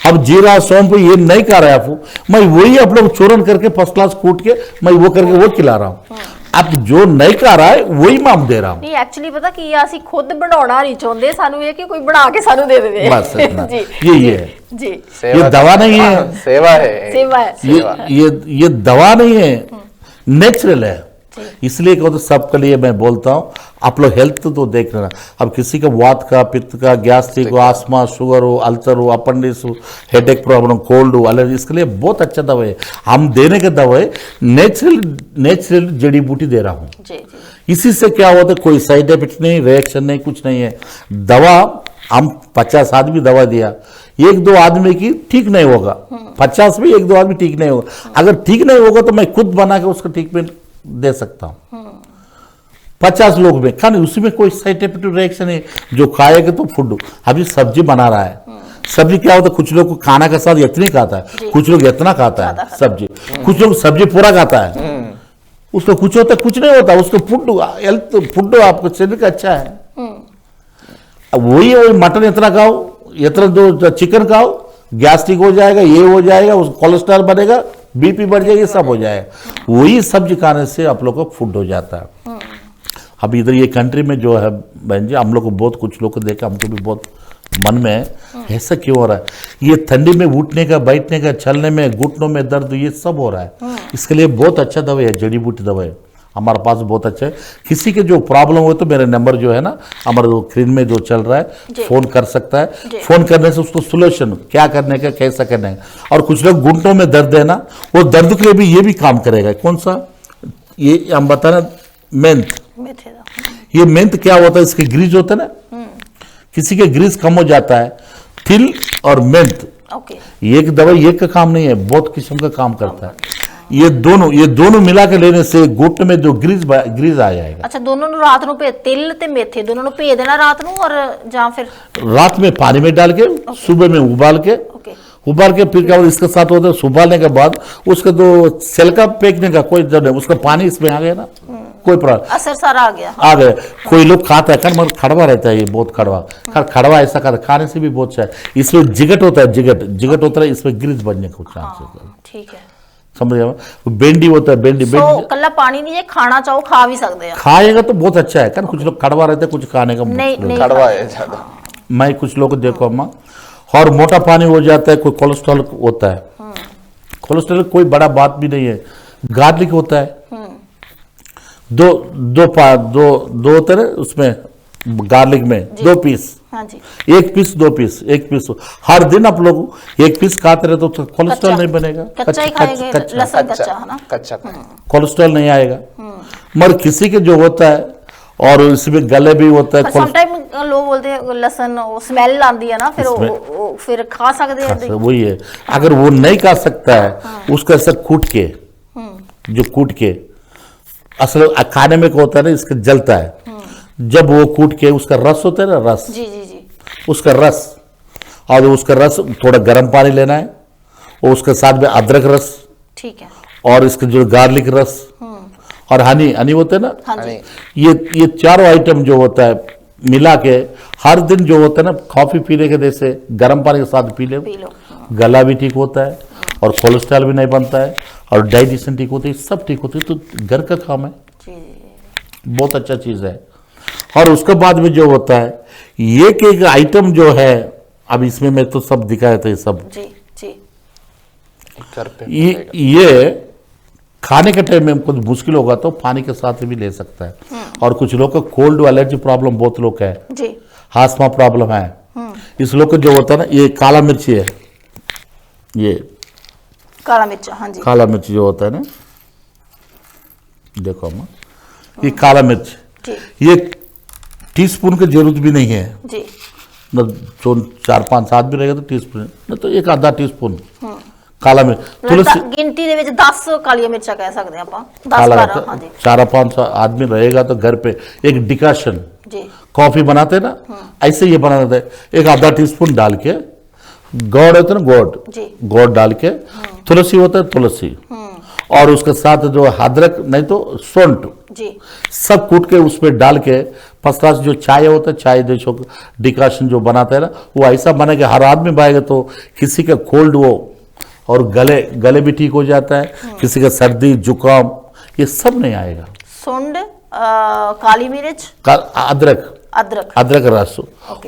अब जीरा सौंफ ये नहीं खा रहा है आपको, मैं वही आप लोग चूरन करके फर्स्ट क्लास कूट के मैं वो करके वो खिला रहा हूँ। अब जो नहीं खा रहा है वही मैं दे रहा हूँ। नहीं एक्चुअली पता कि ਅਸੀਂ खुद बनाना नहीं चाहते, सानू ये कि कोई बना के सानू दे दे। बस ये है जी, ये दवा नहीं है, सेवा है, ये दवा नहीं है, नेचुरल है। इसलिए तो सबके लिए मैं बोलता हूँ, आप लोग हेल्थ तो देख लेना। अब किसी का वात का, पित्त का, गैस्ट्रिक हो, आस्मा, शुगर हो, अल्सर हो, अपेंडिक्स हो, हेडेक प्रॉब्लम, कोल्ड हो, एलर्जी, इसके लिए बहुत अच्छा दवा है। हम देने के दवा है नेचुरल जड़ी बूटी दे रहा हूँ। इसी से क्या होता है, कोई साइड इफेक्ट नहीं, रिएक्शन नहीं, कुछ नहीं है। दवा हम 50 आदमी दवा दिया, एक दो आदमी की ठीक नहीं होगा, 50 में एक दो आदमी ठीक नहीं होगा। अगर ठीक नहीं होगा तो मैं खुद बना के उसका ट्रीटमेंट दे सकता हूं। 50 लोग में खाने, उसमें कोई साइड इफेक्ट रिएक्शन है, जो खाएगा तो फूड। अभी सब्जी बना रहा है, सब्जी क्या होता है, कुछ लोग को खाना के साथ इतनी खाता है, कुछ लोग इतना खाता है सब्जी, कुछ लोग सब्जी पूरा खाता है, उसको कुछ होता है, कुछ नहीं होता, उसको फूड हेल्थ फूड आपको शरीर का अच्छा है। वही मटन इतना खाओ, इतना दो चिकन खाओ, गैस्ट्रिक हो जाएगा, ये हो जाएगा, उस कोलेस्ट्रॉल बढ़ेगा, बीपी बढ़ जाएगा, ये सब हो जाएगा। वही सब्जी खाने से आप लोग को फूड हो जाता है। अब इधर ये कंट्री में जो है बहन जी, हम लोग को बहुत, कुछ लोग को देखा, हमको भी बहुत मन में है ऐसा क्यों हो रहा है। ये ठंडी में उठने का, बैठने का, चलने में, घुटनों में दर्द, ये सब हो रहा है। इसके लिए बहुत अच्छा दवाई है, जड़ी बूटी दवाई हमारे पास बहुत अच्छा है। किसी के जो प्रॉब्लम हो तो मेरा नंबर जो है ना, हमारे स्क्रीन में जो चल रहा है, फोन कर सकता है। फोन करने से उसको सोल्यूशन क्या करने का, कैसा करने का। और कुछ लोग घुटनों में दर्द है ना, वो दर्द के लिए भी ये भी काम करेगा। कौन सा, ये हम बताना, मेंथ। ये मेंथ क्या होता है, इसके ग्रीज होता है ना, किसी के ग्रीस कम हो जाता है, तिल और मेंथ, एक दवाई एक का काम नहीं है, बहुत किस्म का काम करता है। ये दोनों मिला के लेने से घुटने में जो ग्रीस आ जाएगा। अच्छा, दोनों रात ਨੂੰ तिल ते मेथे दोनों ਨੂੰ ਭੇ ਦੇਣਾ रात ਨੂੰ, और ਜਾਂ फिर रात में पानी में डाल के, सुबह में उबाल के, फिर क्या होता है, इसके साथ होता है उबालने के बाद उसका जो सिल्का फेंकने का कोई जरूरत नहीं, उसका पानी इसमें आ गया ना, कोई प्रॉब्लम, असर सारा आ गया। कोई लोग खाता है मगर खड़वा रहता है, ये बहुत खड़वा ऐसा खाता, खाने से भी बहुत अच्छा है। इसमें जिगट होता है, जिगट होता है, इसमें ग्रीस बनने का चांस होता है। ठीक है, समझ गया। बेंडी होता है, बेंडी कल्ला पानी नहीं है, खाना चाहो खा भी सकते हैं, खाएगा तो बहुत अच्छा है। कारण कुछ लोग कड़वा रहते हैं, कुछ खाने का नहीं कड़वा है ज्यादा। मैं कुछ लोग देखो अम्मा, और मोटा पानी हो जाता है, कोई कोलेस्ट्रॉल होता है। कोलेस्ट्रॉल कोई बड़ा बात भी नहीं है। गार्लिक होता है, दो होते हैं उसमें, गार्लिक में 2 पीस, हाँ जी, 1 पीस 2 पीस, 1 पीस हर दिन आप लोग 1 पीस खाते रहे तो कोलेस्ट्रॉल नहीं बनेगा। कच्चा ही खाएंगे, लहसुन कच्चा है ना, कच्चा कोलेस्ट्रॉल नहीं आएगा। मगर किसी के जो होता है, और इसमें गले भी होता है, समटाइम लोग बोलते हैं लहसुन स्मेल आती है ना, फिर खा सकते हैं। वही है, अगर वो नहीं खा सकता है, उसका ऐसा कूट के, जो कूट के, असल खाने में क्या होता है ना, इसका जलता है, जब वो कूट के उसका रस होता है ना, रस, जी जी जी, उसका रस, और उसका रस थोड़ा गर्म पानी लेना है, और उसके साथ में अदरक रस, ठीक है, और इसका जो गार्लिक रस, और हनी होते हैं ना, हाँ जी, ये चारों आइटम जो होता है मिला के हर दिन जो होता है ना, कॉफी पीने के जैसे गर्म पानी के साथ पी लो, गला भी ठीक होता है, और कोलेस्ट्रॉल भी नहीं बनता है, और डाइजेशन ठीक होती है, सब ठीक होती है। तो घर का काम है, बहुत अच्छा चीज है। और उसके बाद में जो होता है, एक आइटम जो है, अब इसमें मैं तो सब दिखाया था, ये सब जी जी, घर पे ये खाने के टाइम में कुछ मुश्किल होगा तो पानी के साथ भी ले सकता है। और कुछ लोग को कोल्ड एलर्जी प्रॉब्लम बहुत लोग है जी, हास्थमा प्रॉब्लम है, इस लोग को जो होता है ना, ये काला मिर्ची है, ये काला मिर्च, हाँ जी, काला मिर्च जो होता है ना, देखो अम्मा, ये काला मिर्च, ये टीस्पून की जरूरत भी नहीं है जी, न, जो 4-5 आदमी रहेगा तो टीस्पून, न तो 1 आधा टीस्पून काला मिर्च। तुलसी गिनती ਦੇ ਵਿੱਚ 10 ਕਾਲੀਆਂ ਮਿਰਚਾਂ ਕਹਿ ਸਕਦੇ ਆਪਾਂ, 10 काला 12, हाँ जी, 400-500 आदमी रहेगा तो घर पे एक डिकाशन, जी, कॉफी बनाते हैं ना, ऐसे ये बना देते हैं। 1 आधा टीस्पून डाल के, गोड़ होता है ना, जी, गोड़ डाल के, तुलसी होता है, तुलसी, और उसके साथ जो अदरक नहीं तो सौंठ, जी, सब कूट के उसमें डाल के, फर्स्ट क्लास जो चाय होता है, चाय जो डिकाशन जो बनाता है ना, वो ऐसा बना के हर आदमी पाएगा तो किसी का कोल्ड वो, और गले भी ठीक हो जाता है, किसी का सर्दी जुकाम ये सब नहीं आएगा। सुंड, काली मिर्च, अदरक रस,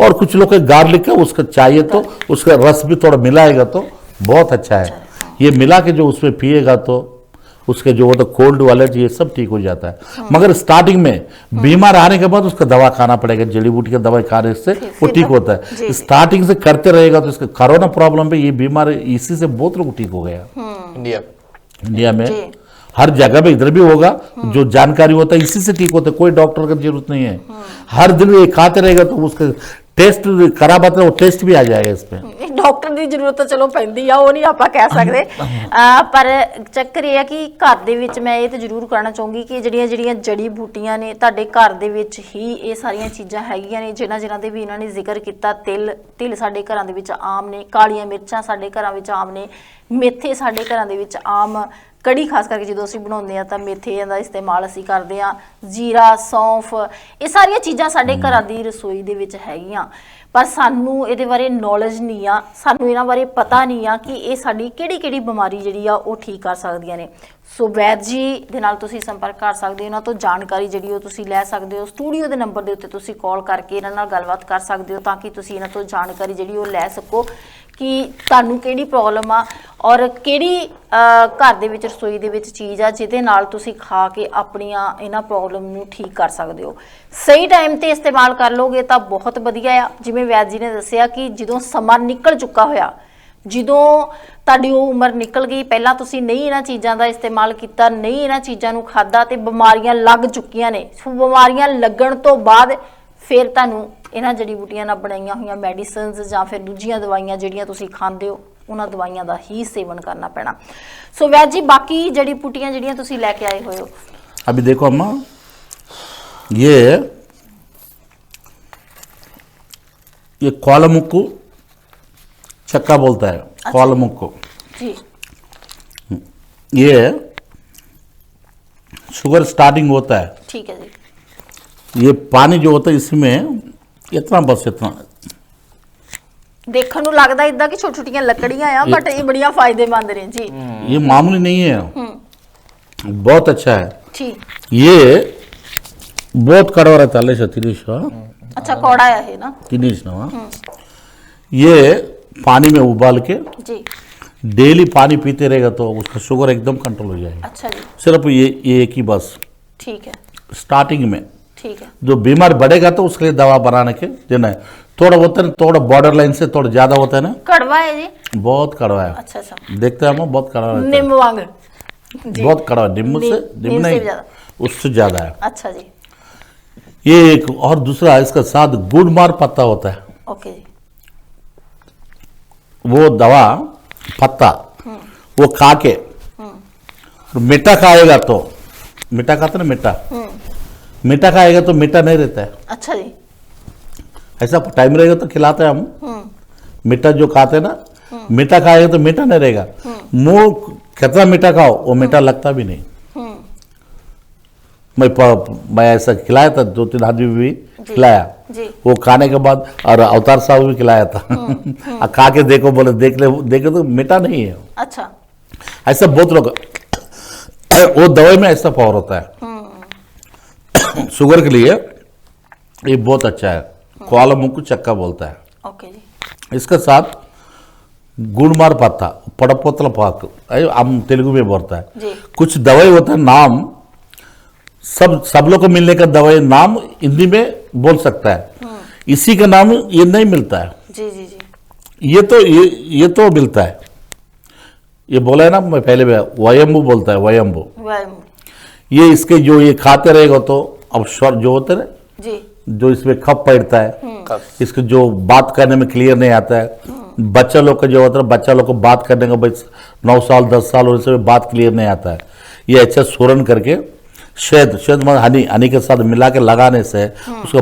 और कुछ लोग गार्लिक है, उसका चाहिए तो उसका रस भी थोड़ा मिलाएगा तो बहुत अच्छा है। ये मिला के जो उसमें पिएगा तो उसके जो होता कोल्ड एलर्जी ये सब ठीक हो जाता है। मगर स्टार्टिंग में बीमार आने के बाद उसका दवा खाना पड़ेगा, जड़ी बूटी का दवाई खाने से वो ठीक होता है। स्टार्टिंग से करते रहेगा तो इसका कोरोना प्रॉब्लम पे ये बीमारी इसी से बहुत लोग ठीक हो गया इंडिया में, हर जगह में, इधर भी होगा। जो जानकारी होता है इसी से ठीक होता है, कोई डॉक्टर की जरूरत नहीं है। हर दिन ये खाते रहेगा तो उसका टेस्ट करा बात वो टेस्ट भी आ जाएगा इसमें। ਡਾਕਟਰ ਦੀ ਜ਼ਰੂਰਤ ਤਾਂ ਚਲੋ ਪੈਂਦੀ ਆ, ਉਹ ਨਹੀਂ ਆਪਾਂ ਕਹਿ ਸਕਦੇ। ਪਰ ਚੱਕਰ ਇਹ ਆ ਕਿ ਘਰ ਦੇ ਵਿੱਚ ਮੈਂ ਇਹ ਤਾਂ ਜ਼ਰੂਰ ਕਹਿਣਾ ਚਾਹੂੰਗੀ ਕਿ ਜਿਹੜੀਆਂ ਜਿਹੜੀਆਂ ਜੜੀ ਬੂਟੀਆਂ ਨੇ ਤੁਹਾਡੇ ਘਰ ਦੇ ਵਿੱਚ ਹੀ ਇਹ ਸਾਰੀਆਂ ਚੀਜ਼ਾਂ ਹੈਗੀਆਂ ਨੇ, ਜਿਨ੍ਹਾਂ ਦੇ ਵੀ ਇਹਨਾਂ ਨੇ ਜ਼ਿਕਰ ਕੀਤਾ। ਤਿਲ ਸਾਡੇ ਘਰਾਂ ਦੇ ਵਿੱਚ ਆਮ ਨੇ, ਕਾਲੀਆਂ ਮਿਰਚਾਂ ਸਾਡੇ ਘਰਾਂ ਵਿੱਚ ਆਮ ਨੇ, ਮੇਥੇ ਸਾਡੇ ਘਰਾਂ ਦੇ ਵਿੱਚ ਆਮ, ਕੜੀ ਖਾਸ ਕਰਕੇ ਜਦੋਂ ਅਸੀਂ ਬਣਾਉਂਦੇ ਆ ਤਾਂ ਮੇਥੇ ਦਾ ਇਸਤੇਮਾਲ ਅਸੀਂ ਕਰਦੇ ਆ, ਜੀਰਾ, ਸੌਂਫ, ਇਹ ਸਾਰੀਆਂ ਚੀਜ਼ਾਂ ਸਾਡੇ ਘਰਾਂ ਦੀ ਰਸੋਈ ਦੇ ਵਿੱਚ ਹੈਗੀਆਂ। ਪਰ ਸਾਨੂੰ ਇਹਦੇ ਬਾਰੇ ਨੌਲੇਜ ਨਹੀਂ ਆ, ਸਾਨੂੰ ਇਹਨਾਂ ਬਾਰੇ ਪਤਾ ਨਹੀਂ ਆ ਕਿ ਇਹ ਸਾਡੀ ਕਿਹੜੀ ਕਿਹੜੀ ਬਿਮਾਰੀ ਜਿਹੜੀ ਆ ਉਹ ਠੀਕ ਕਰ ਸਕਦੀਆਂ ਨੇ। ਸੋ ਵੈਦ ਜੀ ਦੇ ਨਾਲ ਤੁਸੀਂ ਸੰਪਰਕ ਕਰ ਸਕਦੇ ਹੋ, ਇਹਨਾਂ ਤੋਂ ਜਾਣਕਾਰੀ ਜਿਹੜੀ ਉਹ ਤੁਸੀਂ ਲੈ ਸਕਦੇ ਹੋ। ਸਟੂਡੀਓ ਦੇ ਨੰਬਰ ਦੇ ਉੱਤੇ ਤੁਸੀਂ ਕਾਲ ਕਰਕੇ ਇਹਨਾਂ ਨਾਲ ਗੱਲਬਾਤ ਕਰ ਸਕਦੇ ਹੋ ਤਾਂ ਕਿ ਤੁਸੀਂ ਇਹਨਾਂ ਤੋਂ ਜਾਣਕਾਰੀ ਜਿਹੜੀ ਉਹ ਲੈ ਸਕੋ ਕਿ ਤੁਹਾਨੂੰ ਕਿਹੜੀ ਪ੍ਰੋਬਲਮ ਆ ਔਰ ਕਿਹੜੀ ਘਰ ਦੇ ਵਿੱਚ ਰਸੋਈ ਦੇ ਵਿੱਚ ਚੀਜ਼ ਆ ਜਿਹਦੇ ਨਾਲ ਤੁਸੀਂ ਖਾ ਕੇ ਆਪਣੀਆਂ ਇਹਨਾਂ ਪ੍ਰੋਬਲਮ ਨੂੰ ਠੀਕ ਕਰ ਸਕਦੇ ਹੋ। ਸਹੀ ਟਾਈਮ ਤੇ ਇਸਤੇਮਾਲ ਕਰ ਲੋਗੇ ਤਾਂ ਬਹੁਤ ਵਧੀਆ ਆ। ਜਿਵੇਂ ਵੈਦ ਜੀ ਨੇ ਦੱਸਿਆ ਕਿ ਜਦੋਂ ਸਮਾਂ ਨਿਕਲ ਚੁੱਕਾ ਹੋਇਆ, ਜਦੋਂ ਤੁਹਾਡੀ ਉਹ ਉਮਰ ਨਿਕਲ ਗਈ, ਪਹਿਲਾਂ ਤੁਸੀਂ ਨਹੀਂ ਇਹਨਾਂ ਚੀਜ਼ਾਂ ਦਾ ਇਸਤੇਮਾਲ ਕੀਤਾ, ਨਹੀਂ ਇਹਨਾਂ ਚੀਜ਼ਾਂ ਨੂੰ ਖਾਧਾ ਤੇ ਬਿਮਾਰੀਆਂ ਲੱਗ ਚੁੱਕੀਆਂ ਨੇ। ਸੋ ਬਿਮਾਰੀਆਂ ਲੱਗਣ ਤੋਂ ਬਾਅਦ ਫਿਰ ਤੁਹਾਨੂੰ ਇਹਨਾਂ ਜੜੀ ਬੂਟੀਆਂ ਨਾਲ ਬਣਾਈਆਂ ਹੋਈਆਂ ਮੈਡੀਸਿਨਸ ਜਾਂ ਫਿਰ ਦੂਜੀਆਂ ਦਵਾਈਆਂ ਜਿਹੜੀਆਂ ਤੁਸੀਂ ਖਾਂਦੇ ਹੋ ਉਹਨਾਂ ਦਵਾਈਆਂ ਦਾ ਹੀ ਸੇਵਨ ਕਰਨਾ ਪੈਣਾ। ਸੋ ਵੈਦ ਜੀ ਬਾਕੀ ਜੜੀ ਬੂਟੀਆਂ ਜਿਹੜੀਆਂ ਤੁਸੀਂ ਲੈ ਕੇ ਆਏ ਹੋਏ ਹੋ, अभी देखो अम्मा, ये कोलमुक्कु चक्का बोलता है। अच्छा। कोलमुक्कु जी, ये शुगर स्टार्टिंग होता है, ठीक है जी। ये पानी जो होता है इसमें इतना, बस इतना देखने ਨੂੰ ਲੱਗਦਾ ਇਦਾਂ ਕਿ ਛੋਟੀ ਛੋਟੀਆਂ ਲੱਕੜੀਆਂ ਆ, ਬਟ ਇਹ ਬੜੀਆਂ ਫਾਇਦੇਮੰਦ ਨੇ ਜੀ। ये मामूली नहीं है, बहुत अच्छा है। ठीक, ये बहुत कड़वा रहता है, अच्छा कौड़ा है ना। ये पानी में उबाल के जी, डेली पानी पीते रहेगा तो उसका शुगर एकदम कंट्रोल हो जाएगा। अच्छा जी, सिर्फ ये एक ही बस ठीक है, स्टार्टिंग में। ठीक है, जो बीमार बढ़ेगा तो उसके लिए दवा बनाने के देना है। थोड़ा होता है, थोड़ा बॉर्डर लाइन से थोड़ा ज्यादा होता है ना, कड़वा है जी, बहुत कड़वा है। अच्छा अच्छा, देखते हैं हम, बहुत कड़वा रहता है, नींबू वांग जी, बहुत कड़वा, नींबू से नींबू नींबू से नहीं, ज्यादा। उससे ज्यादा है। अच्छा जी, ये एक और दूसरा इसका साथ गुड़मार पत्ता होता है, ओके जी, वो दवा पत्ता वो खा के मीठा खाएगा तो, मीठा खाते ना, मीठा खाएगा तो मीठा नहीं रहता है। अच्छा जी, ऐसा टाइम रहेगा तो खिलाते हैं हम। मीठा जो खाते हैं ना, मीठा खाएगा तो मीठा नहीं रहेगा। मुंह कितना मीठा खाओ वो मीठा लगता भी नहीं। मैं ऐसा खिलाया था, 2-3 आदमी भी खिलाया जी, वो खाने के बाद, और अवतार साहब भी खिलाया था। खा के देखो, बोले देखे तो मीठा नहीं है। अच्छा, ऐसा बहुत लोग वो दवाई में ऐसा पावर होता है शुगर के लिए, ये बहुत अच्छा है। कोलमुक्कु चक्का बोलता है। ओके जी, इसके साथ गुड़मार पत्ता, पड़पोतल पाक, हम तेलुगु में बोलता है। जी, कुछ दवाई होता है, नाम सब लोग को मिलने का दवाई नाम हिंदी में बोल सकता है, इसी का नाम ये नहीं मिलता है। जी जी जी, ये तो मिलता है। ये बोला है ना मैं पहले भी, वयम्बू बोलता है, वयम्बू। वाह, ये इसके जो ये खाते रहेगा तो अब स्वर जो होते हैं जी, जो इसमें खप पड़ता है, कब इसको जो बात करने में क्लियर नहीं आता है। बच्चा लोग का जो होता है, बच्चा लोग को बात करने का 9 साल 10 साल और इसमें बात क्लियर नहीं आता है। ये अच्छा सूरन करके शहद मतलब हनी के साथ मिला के लगाने से उसका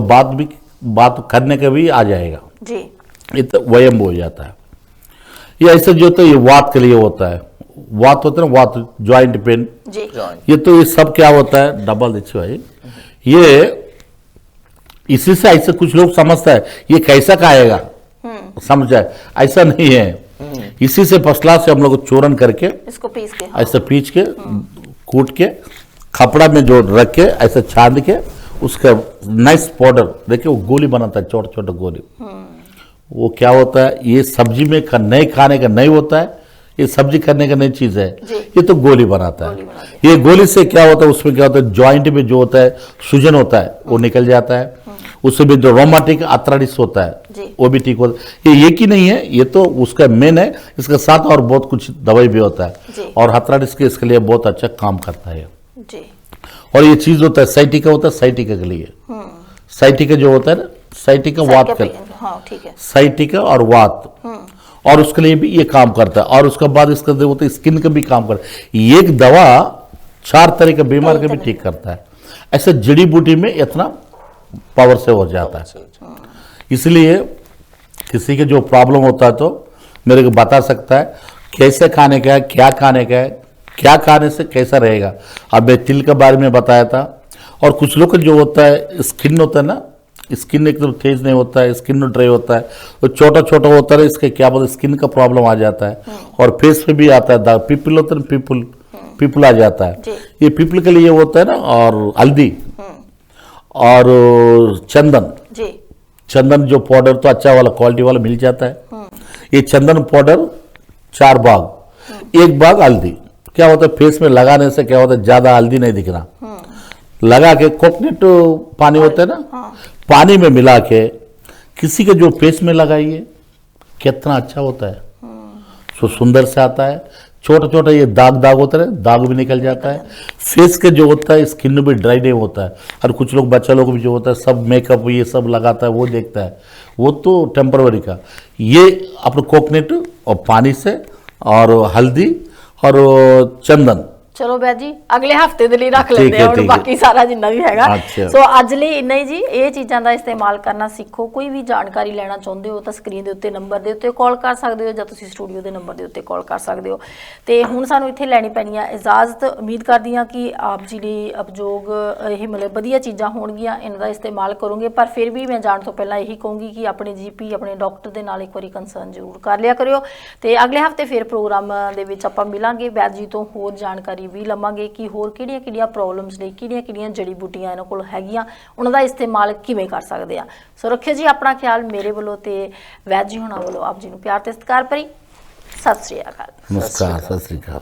बात करने का भी आ जाएगा। जी, ये तो वयम हो जाता है। ये ऐसे जो होता है, ये वात के लिए होता है। वात होता है ना, वात ज्वाइंट पेन, जी, ये तो ये सब क्या होता है, डबल देखिए भाई, ये इसी से ऐसे कुछ लोग समझता है ये कैसा खाएगा, समझ आए, ऐसा नहीं है। इसी से फसला से हम लोग चूरन करके इसको पीस के, ऐसे पीच के कूट के कपड़ा में जो रख के ऐसे छान के उसका नाइस पाउडर देखिए, वो गोली बनाता है, छोटे छोटे गोली। वो क्या होता है, ये सब्जी में नहीं खाने का नहीं होता है, ये सब्जी करने का नई चीज है, ये तो गोली बनाता है। ये गोली से क्या होता है, उसमें क्या होता है, जॉइंट में जो होता है सूजन होता है वो निकल जाता है। उससे भी जो रोमाटिक आर्थराइटिस होता है वो भी ठीक होता है। ये एक ही नहीं है, ये तो उसका मेन है, इसके साथ और बहुत कुछ दवाई भी होता है और आर्थराइटिस के इसके लिए बहुत अच्छा काम करता है। जी, और ये चीज होता है साइटिका, होता है साइटिका के लिए। साइटिका जो होता है ना, साइटिका वात कर, हाँ ठीक है, साइटिका और वात, और उसके लिए भी ये काम करता है। और उसके बाद इसका जो होता है स्किन का भी काम करता है। एक दवा 4 तरह के बीमार का भी ठीक करता है। ऐसे जड़ी बूटी में इतना पावर से हो जाता है। इसलिए किसी के जो प्रॉब्लम होता है तो मेरे को बता सकता है कैसे खाने का है, क्या खाने का है, क्या खाने से कैसा रहेगा। अब मैं तिल के बारे में बताया था। और कुछ लोग जो होता है स्किन होता है ना, स्किन एकदम तेज नहीं होता है, स्किन ड्राई होता है, तो छोटा छोटा होता है, इसके क्या बोलते स्किन का प्रॉब्लम आ जाता है। और फेस पे भी आता है दाग, पिपल होता है, पिपल आ जाता है। ये पिपल के लिए होता है ना। और हल्दी और चंदन, चंदन जो पाउडर तो अच्छा वाला क्वालिटी वाला मिल जाता है। ये चंदन पाउडर 4 भाग, 1 भाग हल्दी। क्या होता है फेस में लगाने से क्या होता है ज्यादा हल्दी नहीं दिखना। लगा के कोकोनट पानी होता है ना, पानी में मिला के किसी के जो फेस में लगाइए, कितना अच्छा होता है। तो सुंदर से आता है। छोटा छोटा ये दाग होता है, दाग भी निकल जाता है। फेस के जो होता है स्किन भी ड्राई नहीं होता है। और कुछ लोग बच्चा लोग भी जो होता है सब मेकअप ये सब लगाता है, वो देखता है, वो तो टेम्पररी का। ये अपने कोकोनट और पानी से और हल्दी और चंदन, चलो बैद जी अगले हफ्ते ਦੇ ਲਈ ਰੱਖ ਲੈਂਦੇ ਆ ਹੁਣ ਬਾਕੀ ਸਾਰਾ ਜਿੰਨਾ ਵੀ ਹੈਗਾ। ਸੋ ਅੱਜ ਲਈ ਇੰਨਾ ਹੀ ਜੀ। ਇਹ ਚੀਜ਼ਾਂ ਦਾ ਇਸਤੇਮਾਲ ਕਰਨਾ ਸਿੱਖੋ। ਕੋਈ ਵੀ ਜਾਣਕਾਰੀ ਲੈਣਾ ਚਾਹੁੰਦੇ ਹੋ ਤਾਂ ਸਕਰੀਨ ਦੇ ਉੱਤੇ ਨੰਬਰ ਦੇ ਉੱਤੇ ਕਾਲ ਕਰ ਸਕਦੇ ਹੋ, ਜਾਂ ਤੁਸੀਂ ਸਟੂਡੀਓ ਦੇ ਨੰਬਰ ਦੇ ਉੱਤੇ ਕਾਲ ਕਰ ਸਕਦੇ ਹੋ। ਤੇ ਹੁਣ ਸਾਨੂੰ ਇੱਥੇ ਲੈਣੀ ਪੈਣੀ ਆ ਇਜਾਜ਼ਤ। ਉਮੀਦ ਕਰਦੀ ਹਾਂ ਕਿ ਆਪ ਜੀ ਲਈ ਉਪਯੋਗ ਇਹ ਮਤਲਬ ਵਧੀਆ ਚੀਜ਼ਾਂ ਹੋਣਗੀਆਂ, ਇਹਨਾਂ ਦਾ ਇਸਤੇਮਾਲ ਕਰੋਗੇ। ਪਰ ਫਿਰ ਵੀ ਮੈਂ ਜਾਣ ਤੋਂ ਪਹਿਲਾਂ ਇਹੀ ਕਹੂੰਗੀ ਕਿ ਆਪਣੇ ਜੀਪੀ ਆਪਣੇ ਡਾਕਟਰ ਦੇ ਨਾਲ ਇੱਕ ਵਾਰੀ ਕੰਸਰਨ ਜ਼ਰੂਰ ਕਰ ਲਿਆ ਕਰਿਓ। ਤੇ ਅਗਲੇ ਹਫਤੇ ਫਿਰ ਪ੍ਰੋਗਰਾਮ ਦੇ ਵਿੱਚ ਆਪਾਂ ਮਿਲਾਂਗੇ, ਬੈਦ ਜੀ ਤੋਂ ਹੋਰ ਜਾਣਕਾਰੀ ਵੀ ਲਵਾਂਗੇ ਕਿ ਹੋਰ ਕਿਹੜੀਆਂ ਪ੍ਰੋਬਲਮਸ ਲਈ ਕਿਹੜੀਆਂ ਜੜੀ ਬੂਟੀਆਂ ਇਹਨਾਂ ਕੋਲ ਹੈਗੀਆਂ, ਉਹਨਾਂ ਦਾ ਇਸਤੇਮਾਲ ਕਿਵੇਂ ਕਰ ਸਕਦੇ ਆ। ਸੋ ਰੱਖਿਓ ਜੀ ਆਪਣਾ ਖਿਆਲ। ਮੇਰੇ ਵੱਲੋਂ ਤੇ ਵੈਦ ਜੀ ਹੋਣਾ ਵੱਲੋਂ ਆਪ ਜੀ ਨੂੰ ਪਿਆਰ ਤੇ ਸਤਿਕਾਰ ਭਰੀ ਸਤਿ ਸ੍ਰੀ ਅਕਾਲ। ਨਮਸਕਾਰ, ਸਤਿ ਸ੍ਰੀ ਅਕਾਲ।